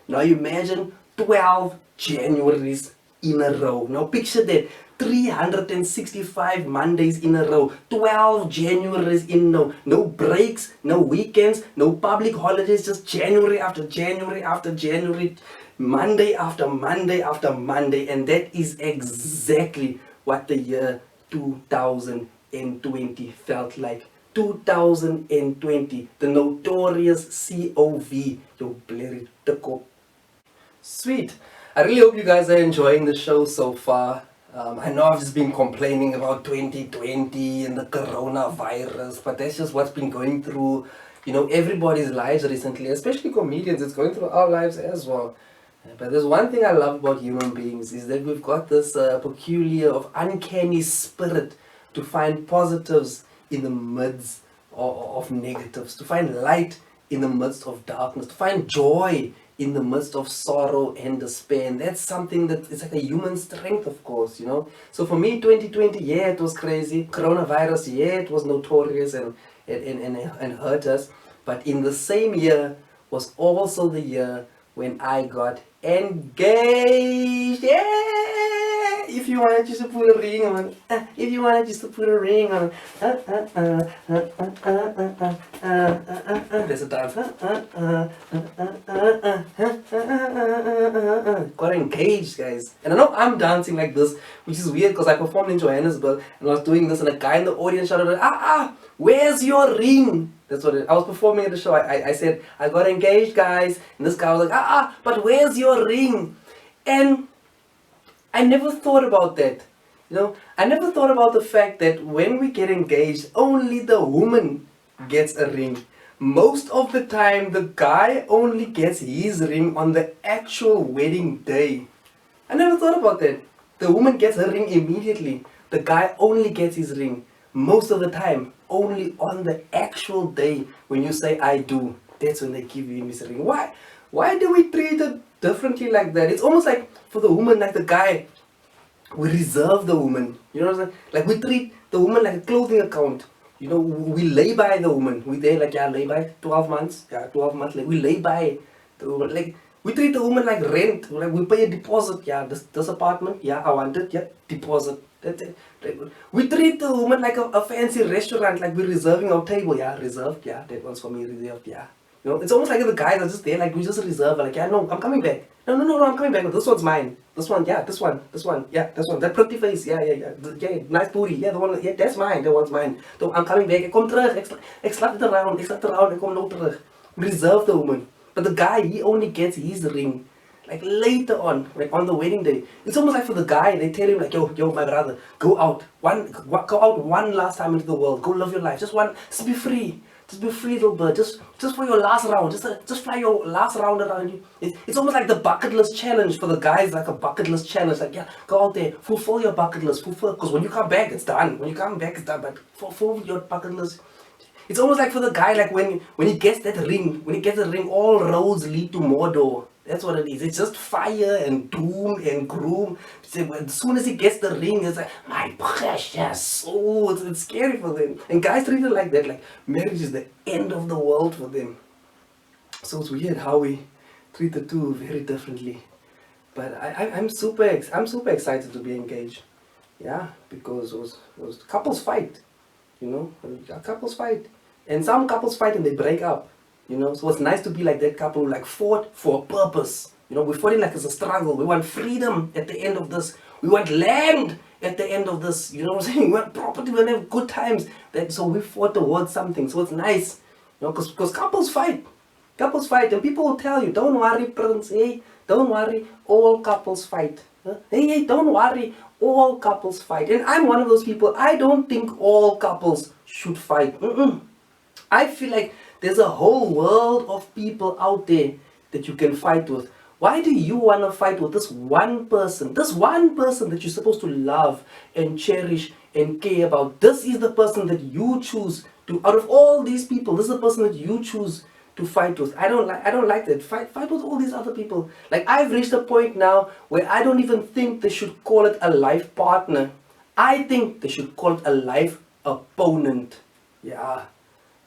Now imagine 12 Januaries in a row. Now picture that. 365 Mondays in a row, 12 Januaries in no breaks, no weekends, no public holidays, just January after January after January, Monday after Monday after Monday, and that is exactly what the year 2020 felt like. 2020, the notorious COV, your blurry tickle. Sweet. I really hope you guys are enjoying the show so far. I know I've just been complaining about 2020 and the coronavirus, but that's just what's been going through, everybody's lives recently, especially comedians. It's going through our lives as well. But there's one thing I love about human beings is that we've got this peculiar of uncanny spirit to find positives in the midst of negatives, to find light in the midst of darkness, to find joy in the midst of sorrow and despair. And that's something that is like a human strength, of course, So for me, 2020, yeah, it was crazy. Coronavirus, yeah, it was notorious and hurt us. But in the same year was also the year when I got engaged. Yeah! If you wanted just to put a ring on. If you wanted just to put a ring on. There's a dance. Got engaged, guys. And I know I'm dancing like this, which is weird because I performed in Johannesburg and I was doing this and a guy in the audience shouted, where's your ring? That's what I was performing at the show. I said, I got engaged, guys. And this guy was like, but where's your ring? And I never thought about that. I never thought about the fact that when we get engaged, only the woman gets a ring. Most of the time, the guy only gets his ring on the actual wedding day. I never thought about that. The woman gets her ring immediately. The guy only gets his ring. Most of the time, only on the actual day when you say I do. That's when they give you his ring. Why? Why do we treat it differently like that? It's almost like for the woman, like the guy, we reserve the woman. You know what I'm saying? Like we treat the woman like a clothing account. We lay by the woman. We there like, lay by 12 months. 12 months. Like we lay by the woman. Like we treat the woman like rent. Like we pay a deposit. This apartment. I want it. Deposit. That's it. We treat the woman like a fancy restaurant. Like we're reserving our table. Reserved. That one's for me. Reserved. It's almost like the guys are just there, like we just reserve, like, no, I'm coming back. No, I'm coming back. This one's mine. This one, this one. This one. That pretty face, yeah. Nice booty, the one, that's mine. That one's mine. So I'm coming back. Kom terug. Ek slap het around. Ek kom nou terug. Reserve the woman. But the guy, he only gets his ring. like later on, like on the wedding day. It's almost like for the guy, they tell him like, yo, my brother, go out one last time into the world, go live your life, just be free. Just be free, little bird. Just for your last round. Just fly your last round around you. It's almost like the bucket list challenge for the guys, like a bucket list challenge. Like, yeah, go out there, fulfill your bucket list, because when you come back, it's done. When you come back, it's done. But fulfill your bucket list. It's almost like for the guy, like when he gets that ring, all roads lead to Mordor. That's what it is. It's just fire and doom and gloom. As soon as he gets the ring, it's like, my precious. Oh, it's scary for them. And guys treat it like that. Like marriage is the end of the world for them. So it's weird how we treat the two very differently. But I'm super excited to be engaged. Yeah, because those couples fight. You know, couples fight. And some couples fight and they break up. You know, so it's nice to be like that couple who like fought for a purpose. You know, we fought it like it's a struggle. We want freedom at the end of this. We want land at the end of this. You know what I'm saying? We want property. We want to have good times. So we fought towards something. So it's nice. You know, because couples fight. Couples fight. And people will tell you, don't worry, Prince. Hey, don't worry. All couples fight. Huh? Hey, don't worry. All couples fight. And I'm one of those people. I don't think all couples should fight. I feel like there's a whole world of people out there that you can fight with. Why do you want to fight with this one person? This one person that you're supposed to love and cherish and care about. This is the person that you choose to, out of all these people, this is the person that you choose to fight with. I don't like that. Fight with all these other people. Like I've reached a point now where I don't even think they should call it a life partner. I think they should call it a life opponent. Yeah.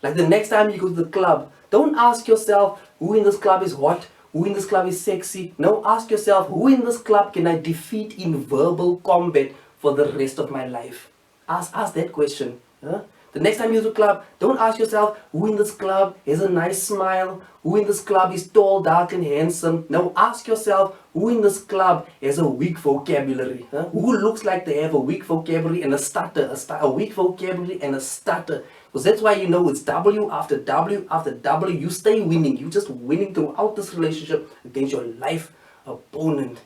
Like the next time you go to the club, don't ask yourself who in this club is hot, who in this club is sexy. No, ask yourself who in this club can I defeat in verbal combat for the rest of my life. Ask that question. Huh? The next time you go to the club, don't ask yourself who in this club has a nice smile, who in this club is tall, dark and handsome. No, ask yourself who in this club has a weak vocabulary. Huh? Who looks like they have a weak vocabulary and a stutter, a weak vocabulary and a stutter. Because that's why you know it's W after W after W. You stay winning. You're just winning throughout this relationship against your life opponent.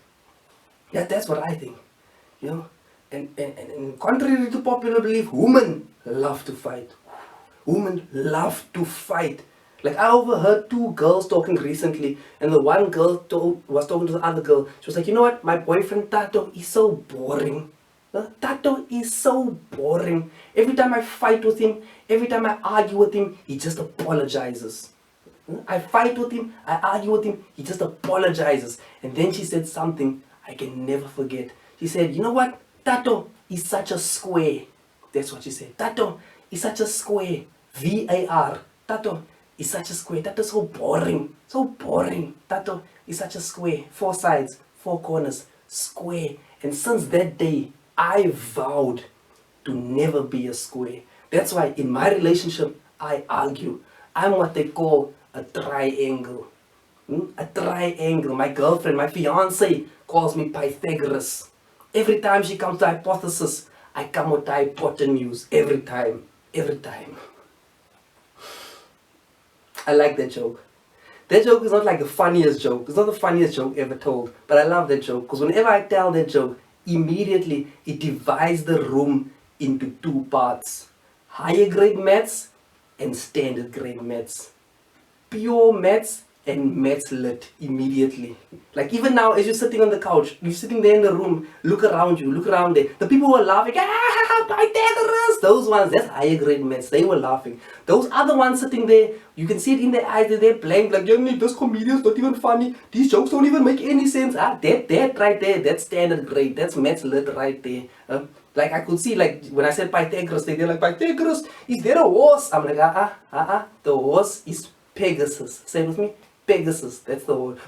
Yeah, that's what I think. You know, and contrary to popular belief, women love to fight. Women love to fight. Like I overheard two girls talking recently, and the one girl was talking to the other girl. She was like, you know what? My boyfriend Tato is so boring. Tato is so boring. Every time I fight with him, every time I argue with him, he just apologizes. I fight with him, I argue with him, he just apologizes. And then she said something I can never forget. She said, you know what? Tato is such a square. That's what she said. Tato is such a square. V-A-R. Tato is such a square. Tato's so boring. So boring. Tato is such a square. 4 sides, 4 corners. Square. And since that day, I vowed to never be a square. That's why in my relationship, I argue. I'm what they call a triangle. A triangle. My girlfriend, my fiance calls me Pythagoras. Every time she comes to hypothesis, I come with hypotenuse. Every time. Every time. I like that joke. That joke is not like the funniest joke. It's not the funniest joke ever told. But I love that joke. Because whenever I tell that joke, immediately it divides the room into 2 parts. Higher grade maths and standard grade maths. Pure maths and maths lit immediately. Like even now as you're sitting on the couch, you're sitting there in the room, look around you, look around there. The people who are laughing, Pythagoras, those ones, that's higher grade maths. They were laughing. Those other ones sitting there, you can see it in their eyes, they're blank, like, this comedian's not even funny. These jokes don't even make any sense. That right there, that's standard grade. That's maths lit right there. Like I could see, like when I said Pythagoras, they're like, Pythagoras, is there a horse? I'm like, the horse is Pegasus. Say it with me, Pegasus, that's the word.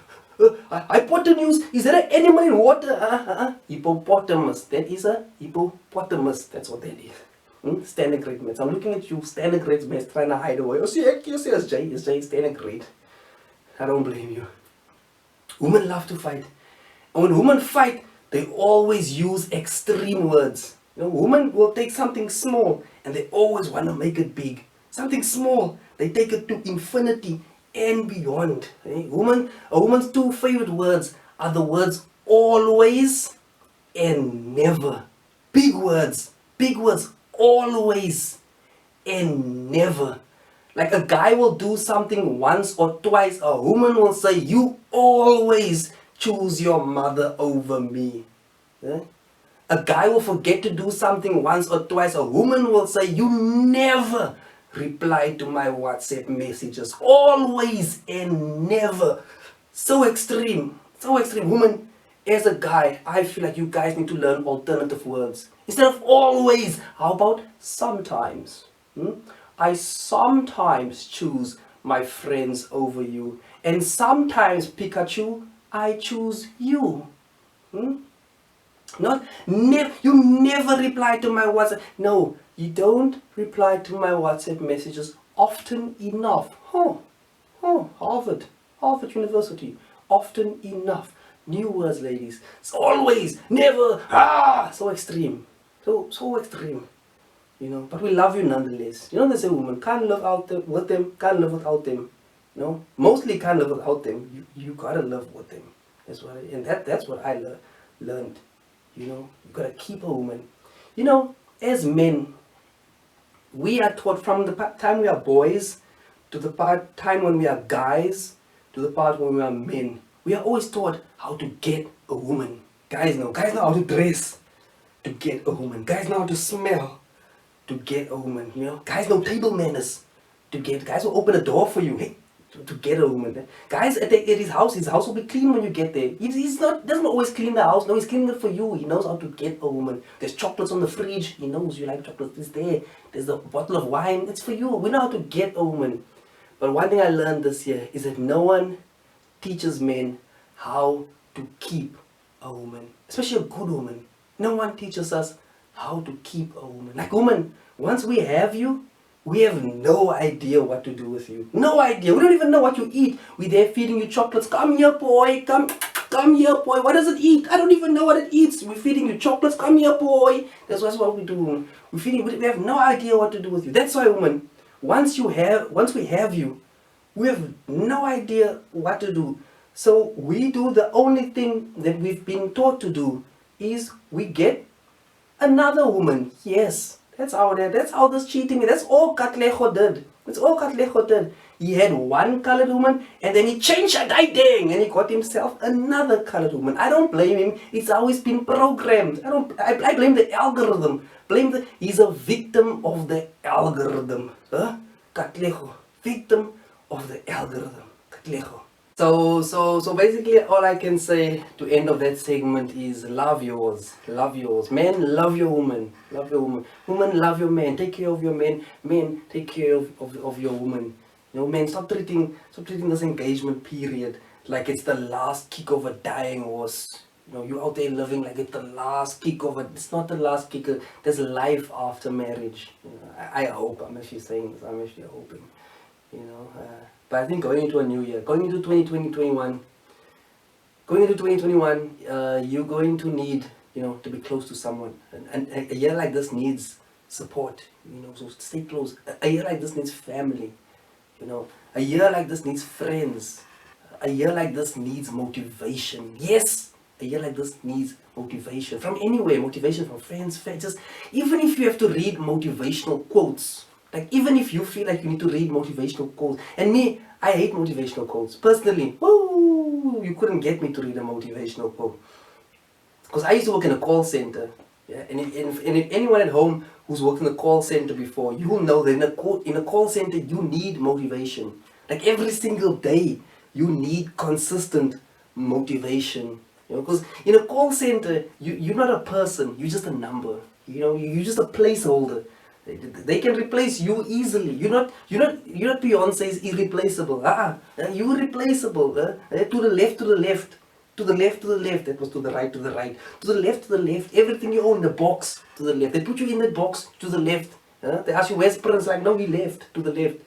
Hypotenuse, is there an animal in water? Hippopotamus, that is a hippopotamus, that's what that is. Standard grade maths. I'm looking at you, standard grade maths, trying to hide away. See, it's Jay, standard grade. I don't blame you. Women love to fight. And when women fight, they always use extreme words. You know, women will take something small and they always want to make it big. Something small, they take it to infinity and beyond. A woman's 2 favorite words are the words always and never. Big words, always and never. Like a guy will do something once or twice, a woman will say, you always choose your mother over me. Yeah? A guy will forget to do something once or twice, a woman will say, you never reply to my WhatsApp messages. Always and never. So extreme. So extreme. Woman, as a guy, I feel like you guys need to learn alternative words. Instead of always, how about sometimes? I sometimes choose my friends over you. And sometimes, Pikachu, I choose you. Not you never reply to my WhatsApp. No, you don't reply to my WhatsApp messages often enough. Harvard University. Often enough. New words, ladies. It's always, never, so extreme. So extreme. You know, but we love you nonetheless. You know, there's a woman, can't live with them, can't live without them. You know, mostly can't live without them. You gotta live with them. That's what I learned. You know, you gotta keep a woman. You know, as men, we are taught from the time we are boys to the time when we are guys to the part when we are men. We are always taught how to get a woman. Guys know how to dress to get a woman. Guys know how to smell to get a woman. You know, guys know table manners to get. Guys will open a door for you. Hey, to get a woman. Guys at his house will be clean when you get there. Doesn't always clean the house. No, he's cleaning it for you. He knows how to get a woman. There's chocolates on the fridge. He knows you like chocolates. It's there. There's a bottle of wine. It's for you. We know how to get a woman. But one thing I learned this year is that no one teaches men how to keep a woman. Especially a good woman. No one teaches us how to keep a woman. Like, woman, once we have you, we have no idea what to do with you. No idea. We don't even know what you eat. We're there feeding you chocolates. Come here, boy. Come here, boy. What does it eat? I don't even know what it eats. We're feeding you chocolates. Come here, boy. That's what we do. We have no idea what to do with you. That's why, woman, once we have you, we have no idea what to do. So we do the only thing that we've been taught to do is we get another woman. Yes. That's how this cheating is. That's all Katlego did. That's all Katlego did. He had one colored woman and then he changed a dang and he got himself another colored woman. I don't blame him. It's always been programmed. I blame the algorithm. He's a victim of the algorithm. Katlego. Victim of the algorithm. Katlego. So basically all I can say to end of that segment is love yours. Love yours. Men, love your woman. Love your woman. Woman, love your man. Take care of your man. Men, take care of your woman. You know, men, stop treating this engagement period like it's the last kick of a dying horse. You know, you're out there living like it's the last kick of it's not the last kick. There's life after marriage. You know, I hope. I'm actually saying this. I'm actually hoping. You know, but I think going into a new year, going into 2021, you're going to need, you know, to be close to someone. And a year like this needs support, you know, so stay close. A year like this needs family, you know. A year like this needs friends. A year like this needs motivation. Yes, a year like this needs motivation. From anywhere, motivation from friends, just even if you have to read motivational quotes. Like, even if you feel like you need to read motivational quotes. And me, I hate motivational quotes. Personally, woo, you couldn't get me to read a motivational quote. Because I used to work in a call center. Yeah? And if anyone at home who's worked in a call center before, you will know that in a call center, you need motivation. Like, every single day, you need consistent motivation. You know, because in a call center, you're not a person. You're just a number. You know, you're just a placeholder. They can replace you easily. You're not Beyonce's irreplaceable. You're replaceable. To the left, to the left, to the left, to the left. That was to the right, to the right, to the left, to the left. Everything you own in the box to the left. They put you in that box to the left. They ask you where's Prins? Like, no, we left to the left.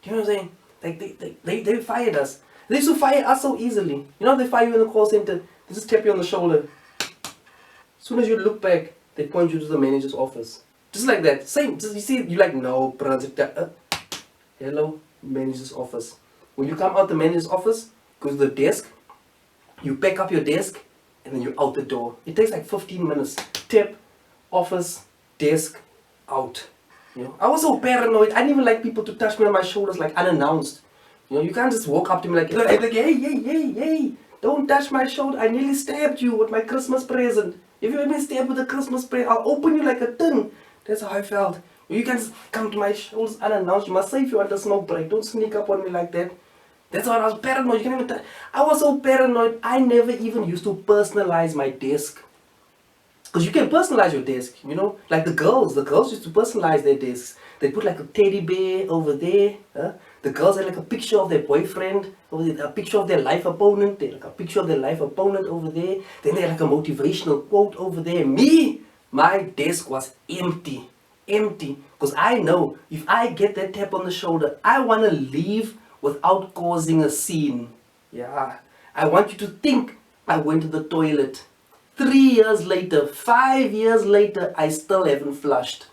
Do you know what I'm saying? Like they fired us. They used to fire us so easily. You know, they fire you in the call center. They just tap you on the shoulder. As soon as you look back, they point you to the manager's office. Just like that. Same. Just, you see, you're like, no, hello, manager's office. When you come out the manager's office, go to the desk, You pack up your desk and then you're out the door. It takes like 15 minutes. Tip, office, desk, out. You know, I was so paranoid. I didn't even like people to touch me on my shoulders like unannounced. You know, you can't just walk up to me like hey, don't touch my shoulder. I nearly stabbed you with my Christmas present. If you ever been stabbed with a Christmas present, I'll open you like a tin. That's how I felt. You can just come to my shoulders unannounced. You must say if you want a smoke break. Don't sneak up on me like that. That's why I was paranoid. You can't even I was so paranoid, I never even used to personalize my desk. Because you can personalize your desk, you know. Like the girls used to personalize their desks. They put like a teddy bear over there. Huh? The girls had like a picture of their boyfriend over there, a picture of their life opponent. They had like a picture of their life opponent over there. Then they had like a motivational quote over there. Me, my desk was empty. Empty. Because I know if I get that tap on the shoulder, I want to leave without causing a scene. Yeah. I want you to think I went to the toilet. 3 years later, 5 years later, I still haven't flushed.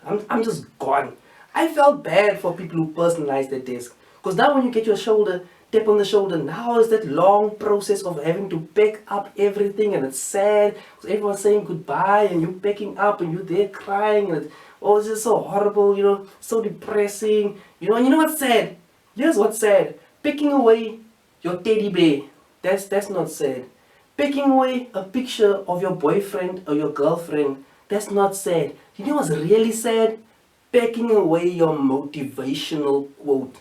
I'm just gone. I felt bad for people who personalize their desk. Because now when you get your shoulder, tap on the shoulder, now is that long process of having to pack up everything, and it's sad. Because everyone's saying goodbye and you're packing up and you're there crying and it's just so horrible, you know, so depressing. You know, and you know what's sad? Here's what's sad. Picking away your teddy bear, that's not sad. Picking away a picture of your boyfriend or your girlfriend, that's not sad. You know what's really sad? Packing away your motivational quote.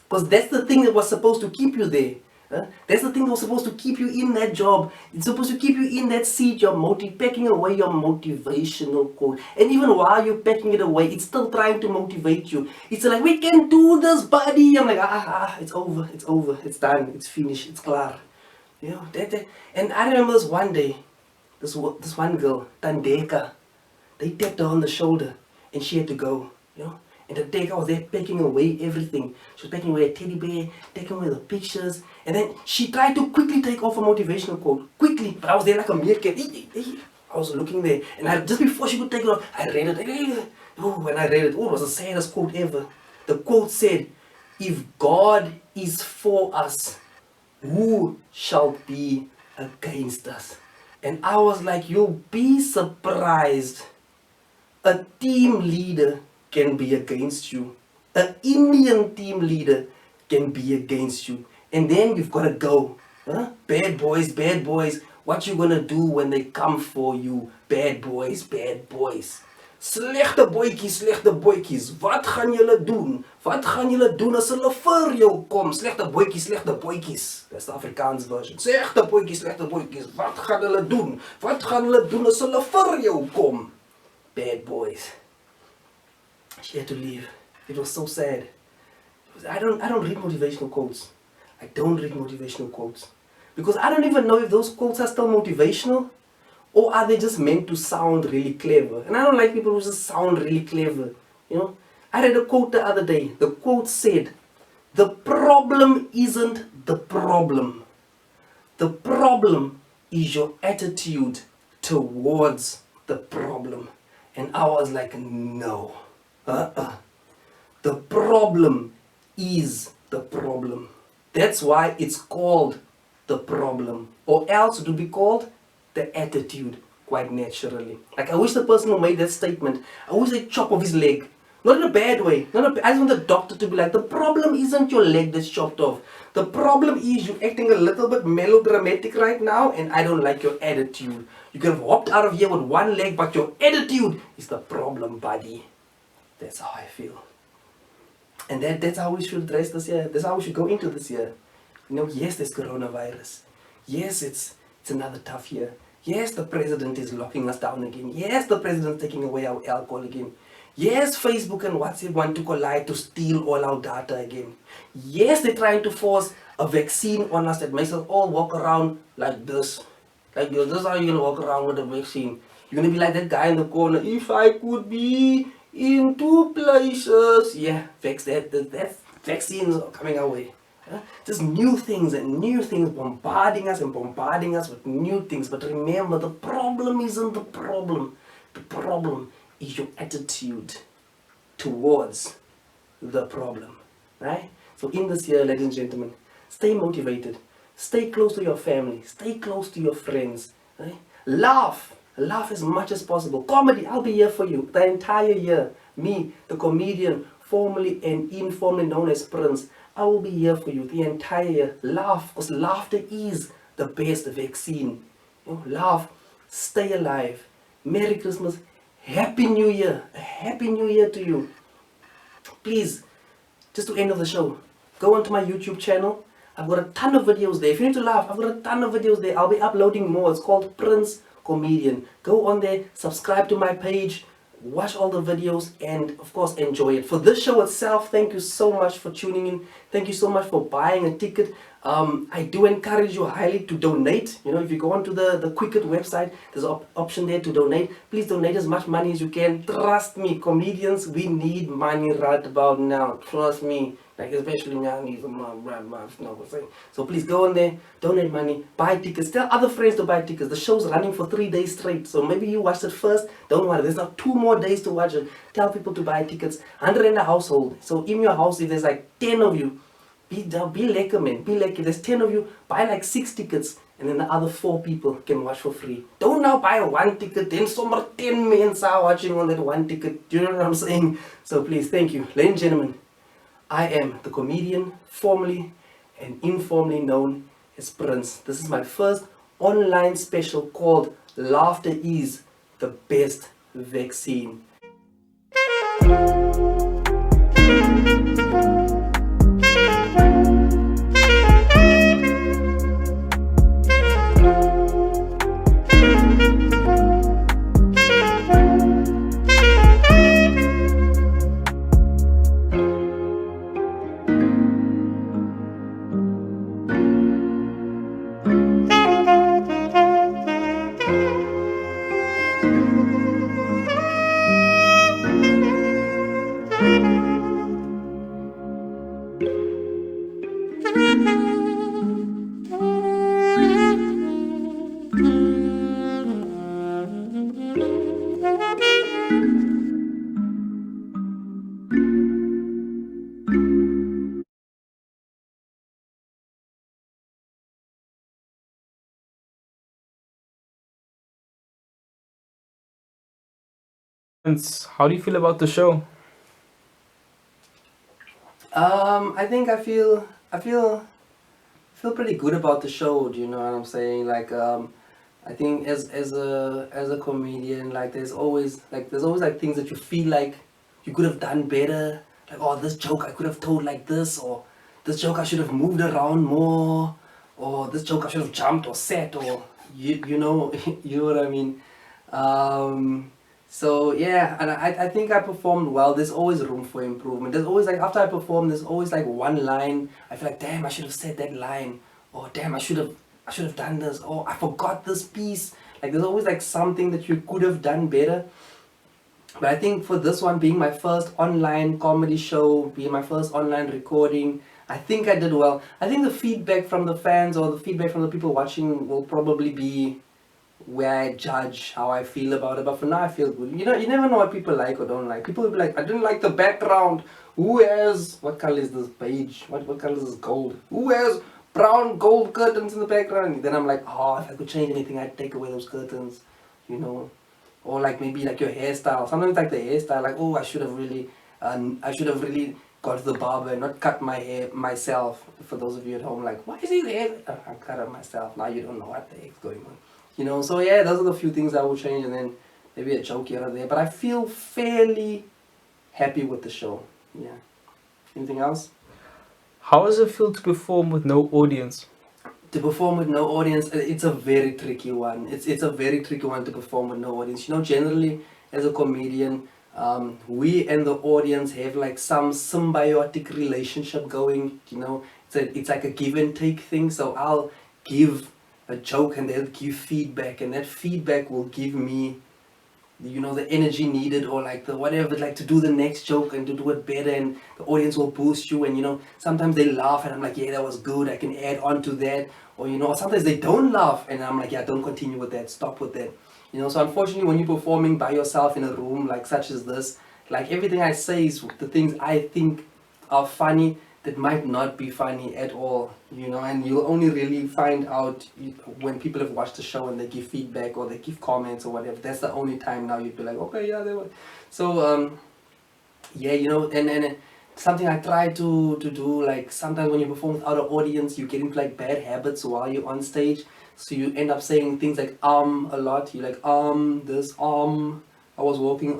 Because that's the thing that was supposed to keep you there. Huh? That's the thing that was supposed to keep you in that job. It's supposed to keep you in that seat. You're packing away your motivational quote. And even while you're packing it away, it's still trying to motivate you. It's like, we can do this, buddy. I'm like, it's over, it's done, it's finished, it's klar. You know, and I remember this one day, this one girl, Tandeka, they tapped her on the shoulder and she had to go, you know. And the Tandeka was there packing away everything. She was packing away a teddy bear, taking away the pictures, and then she tried to quickly take off a motivational quote, quickly, but I was there like a meerkat. I was looking there, and just before she could take it off, I read it. When I read it, it was the saddest quote ever. The quote said, "If God is for us, who shall be against us?" And I was like, you'll be surprised. A team leader can be against you. An Indian team leader can be against you. And then you've got to go. Huh? Bad boys. What you gonna do when they come for you? Bad boys. Slechte boykies, wat gaan julle doen? Wat gaan julle doen as hulle vir jou kom? Slechte boykies. That's the Afrikaans version. Slechte boykies, wat gaan hulle doen? Wat gaan hulle doen as hulle vir jou kom? Bad boys. She had to leave. It was so sad. I don't read motivational quotes. I don't read motivational quotes. Because I don't even know if those quotes are still motivational. Or are they just meant to sound really clever? And I don't like people who just sound really clever. You know? I read a quote the other day. The quote said, "The problem isn't the problem. The problem is your attitude towards the problem." And I was like, no. The problem is the problem. That's why it's called the problem. Or else it would be called the attitude, quite naturally. Like, I wish the person who made that statement, I wish they chop off his leg. Not in a bad way. I just want the doctor to be like, the problem isn't your leg that's chopped off. The problem is you acting a little bit melodramatic right now, and I don't like your attitude. You could have hopped out of here with one leg, but your attitude is the problem, buddy. That's how I feel. And that's how we should address this year. That's how we should go into this year. You know, yes, there's coronavirus. Yes, it's another tough year. Yes, the president is locking us down again. Yes, the president is taking away our alcohol again. Yes, Facebook and WhatsApp want to collide to steal all our data again. Yes, they're trying to force a vaccine on us that makes us all walk around like this. Like, this is how you're going to walk around with a vaccine. You're going to be like that guy in the corner. If I could be in 2 places. Yeah, that vaccines are coming our way. Just new things and new things bombarding us with new things. But remember, the problem isn't the problem. The problem is your attitude towards the problem. Right? So in this year, ladies and gentlemen, stay motivated. Stay close to your family. Stay close to your friends. Right? Laugh. Laugh as much as possible. Comedy, I'll be here for you the entire year. Me, the comedian, formally and informally known as Prins, I will be here for you the entire year. Laugh, because laughter is the best vaccine. You know, laugh, stay alive. Merry Christmas. Happy New Year. A Happy New Year to you. Please, just to end of the show, go onto my YouTube channel. I've got a ton of videos there. If you need to laugh, I've got a ton of videos there. I'll be uploading more. It's called Prins Comedian. Go on there, subscribe to my page, watch all the videos, and of course enjoy it. For this show itself, thank you so much for tuning in. Thank you so much for buying a ticket. I do encourage you highly to donate. You know, if you go onto the Quicket website, there's an option there to donate. Please donate as much money as you can. Trust me, comedians, we need money right about now. Trust me. Like, especially now, I need some so please go on there, donate money, buy tickets. Tell other friends to buy tickets. The show's running for 3 days straight. So maybe you watched it first. Don't worry, there's not 2 more days to watch it. Tell people to buy tickets. 100 in the household. So in your house, if there's like 10 of you, be lekker, man. Be lekker. If there's 10 of you, buy like 6 tickets. And then the other 4 people can watch for free. Don't now buy 1 ticket. Then some 10 men are watching on that 1 ticket. Do you know what I'm saying? So please, thank you. Ladies and gentlemen, I am the comedian, formally and informally known as Prins. This is my first online special called Laughter is the Best Vaccine. How do you feel about the show? I think I feel pretty good about the show. Do you know what I'm saying? Like, I think as a comedian, like there's always like things that you feel like you could have done better. Like, oh, this joke I could have told like this, or this joke I should have moved around more, or this joke I should have jumped or sat, or you know you know what I mean. So yeah, and I think I performed well. There's always room for improvement. There's always like, after I perform, there's always like one line I feel like, damn, I should have said that line, or damn, I should have done this, or I forgot this piece. Like, there's always like something that you could have done better. But I think for this one being my first online comedy show, being my first online recording, I think I did well. I think the feedback from the fans or the feedback from the people watching will probably be where I judge how I feel about it. But for now, I feel good. You know, you never know what people like or don't like. People will be like, I didn't like the background. Who has, what color is this beige? What color is this gold? Who has brown gold curtains in the background? Then I'm like, oh, if I could change anything, I'd take away those curtains, you know. Or like maybe like your hairstyle. Sometimes like the hairstyle, like, oh, I should have really gone to the barber and not cut my hair myself. For those of you at home, like, why is his hair? I cut it myself. Now you don't know what the heck's going on. You know, so yeah, those are the few things I will change, and then maybe a joke here or there. But I feel fairly happy with the show. Yeah. Anything else? How does it feel to perform with no audience? To perform with no audience, it's a very tricky one. It's a very tricky one to perform with no audience. You know, generally as a comedian, we and the audience have like some symbiotic relationship going. You know, it's like a give and take thing. So I'll give a joke and they'll give feedback, and that feedback will give me, you know, the energy needed, or like the whatever, like to do the next joke and to do it better, and the audience will boost you. And you know, sometimes they laugh and I'm like, yeah, that was good, I can add on to that. Or you know, sometimes they don't laugh and I'm like, yeah, don't continue with that, stop with that. You know, so unfortunately when you're performing by yourself in a room like such as this, like everything I say is the things I think are funny. that might not be funny at all, you know, and you'll only really find out when people have watched the show and they give feedback or they give comments or whatever. That's the only time now you'd be like, okay, yeah, they were. So, yeah, you know, and something I try to do, like sometimes when you perform without an audience, you get into like bad habits while you're on stage. So you end up saying things like a lot. You're like this I was walking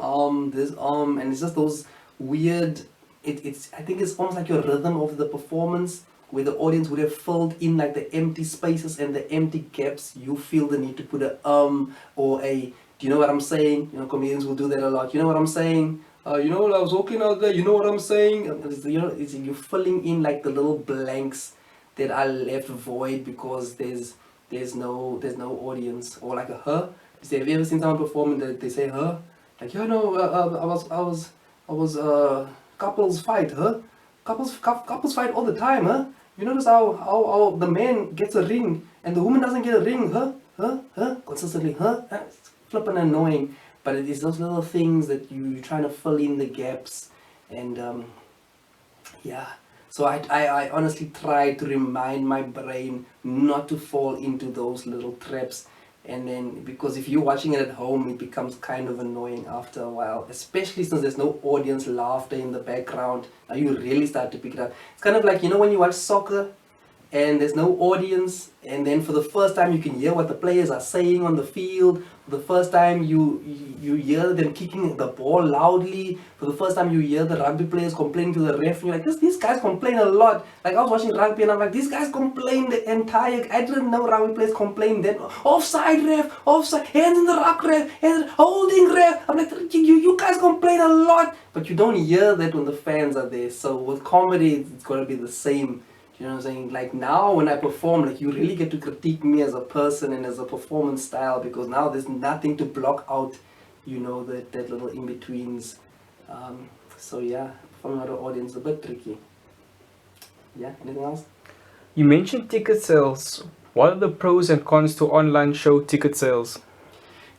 this and it's just those weird. It's I think it's almost like your rhythm of the performance where the audience would have filled in like the empty spaces and the empty gaps. You feel the need to put a or a. Do you know what I'm saying? You know, comedians will do that a lot. You know what I'm saying? You know, I was walking out there. You know what I'm saying? You know, you're filling in like the little blanks that are left void because there's no audience or like a huh. Have you ever seen someone perform and they say huh? Like you know, I was couples fight huh? Couples fight all the time huh? You notice how the man gets a ring and the woman doesn't get a ring huh? Consistently huh? It's flippin' annoying. But it is those little things that you're trying to fill in the gaps and yeah. So I honestly try to remind my brain not to fall into those little traps. And then, because if you're watching it at home, it becomes kind of annoying after a while, especially since there's no audience laughter in the background. Now you really start to pick it up. It's kind of like, you know, when you watch soccer and there's no audience, and then for the first time you can hear what the players are saying on the field. For the first time you hear them kicking the ball loudly. For the first time you hear the rugby players complaining to the ref, and you're like, these guys complain a lot. Like I was watching rugby and I'm like, these guys complain the entire. I didn't know rugby players complain then. Offside ref, offside, hands in the ruck ref, hands holding ref. I'm like, you guys complain a lot, but you don't hear that when the fans are there. So with comedy, it's got to be the same. You know what I'm saying? Like now when I perform, like you really get to critique me as a person and as a performance style, because now there's nothing to block out, you know, that little in-betweens. So yeah, performing out of audience is a bit tricky. Yeah, anything else? You mentioned ticket sales. What are the pros and cons to online show ticket sales?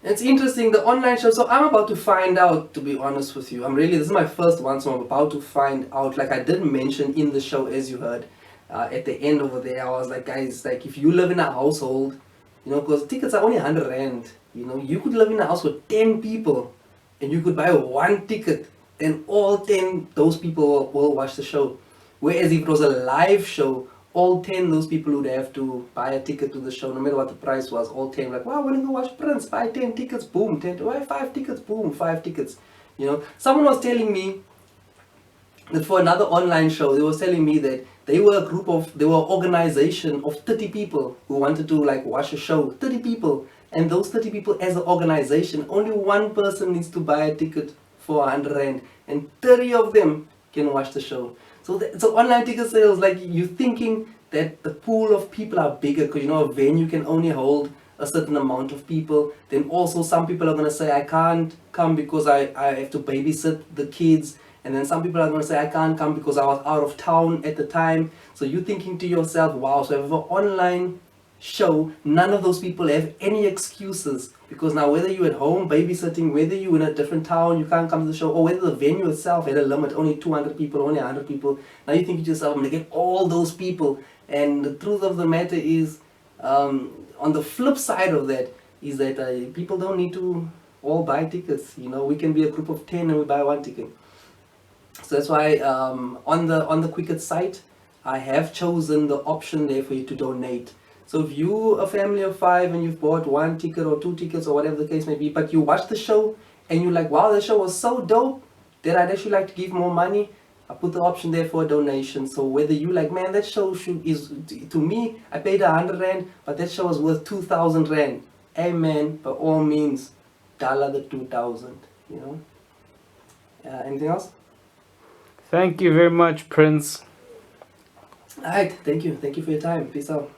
It's interesting, the online show. So I'm about to find out, to be honest with you. This is my first one, so I'm about to find out. Like I did mention in the show, as you heard, at the end over there, I was like, guys, like if you live in a household, you know, because tickets are only 100 Rand, you know, you could live in a house with 10 people and you could buy one ticket and all 10 those people will watch the show. Whereas if it was a live show, all 10 those people would have to buy a ticket to the show, no matter what the price was. All 10 like, wow, we're gonna go watch Prins, buy 10 tickets, boom, 10, buy 5 tickets, boom, 5 tickets. You know, someone was telling me that for another online show, they were telling me that they were an organization of 30 people who wanted to like watch a show, 30 people. And those 30 people as an organization, only one person needs to buy a ticket for 100 Rand and 30 of them can watch the show. So online ticket sales, like you're thinking that the pool of people are bigger because you know a venue can only hold a certain amount of people. Then also some people are going to say I can't come because I have to babysit the kids. And then some people are going to say I can't come because I was out of town at the time. So you're thinking to yourself, wow, so if an online show, none of those people have any excuses, because now whether you're at home babysitting, whether you're in a different town, you can't come to the show, or whether the venue itself had a limit, only 200 people, only 100 people, now you think to yourself, I'm going to get all those people. And the truth of the matter is, on the flip side of that, is that people don't need to all buy tickets. You know, we can be a group of 10 and we buy one ticket. So that's why on the Quicket site, I have chosen the option there for you to donate. So if you're a family of 5 and you've bought 1 ticket or 2 tickets or whatever the case may be, but you watch the show and you're like, wow, the show was so dope that I'd actually like to give more money, I put the option there for a donation. So whether you like, man, that show is, to me, I paid 100 Rand, but that show was worth 2,000 Rand. Hey man, by all means, dollar the 2,000, you know. Anything else? Thank you very much, Prince. Alright, thank you for your time. Peace out.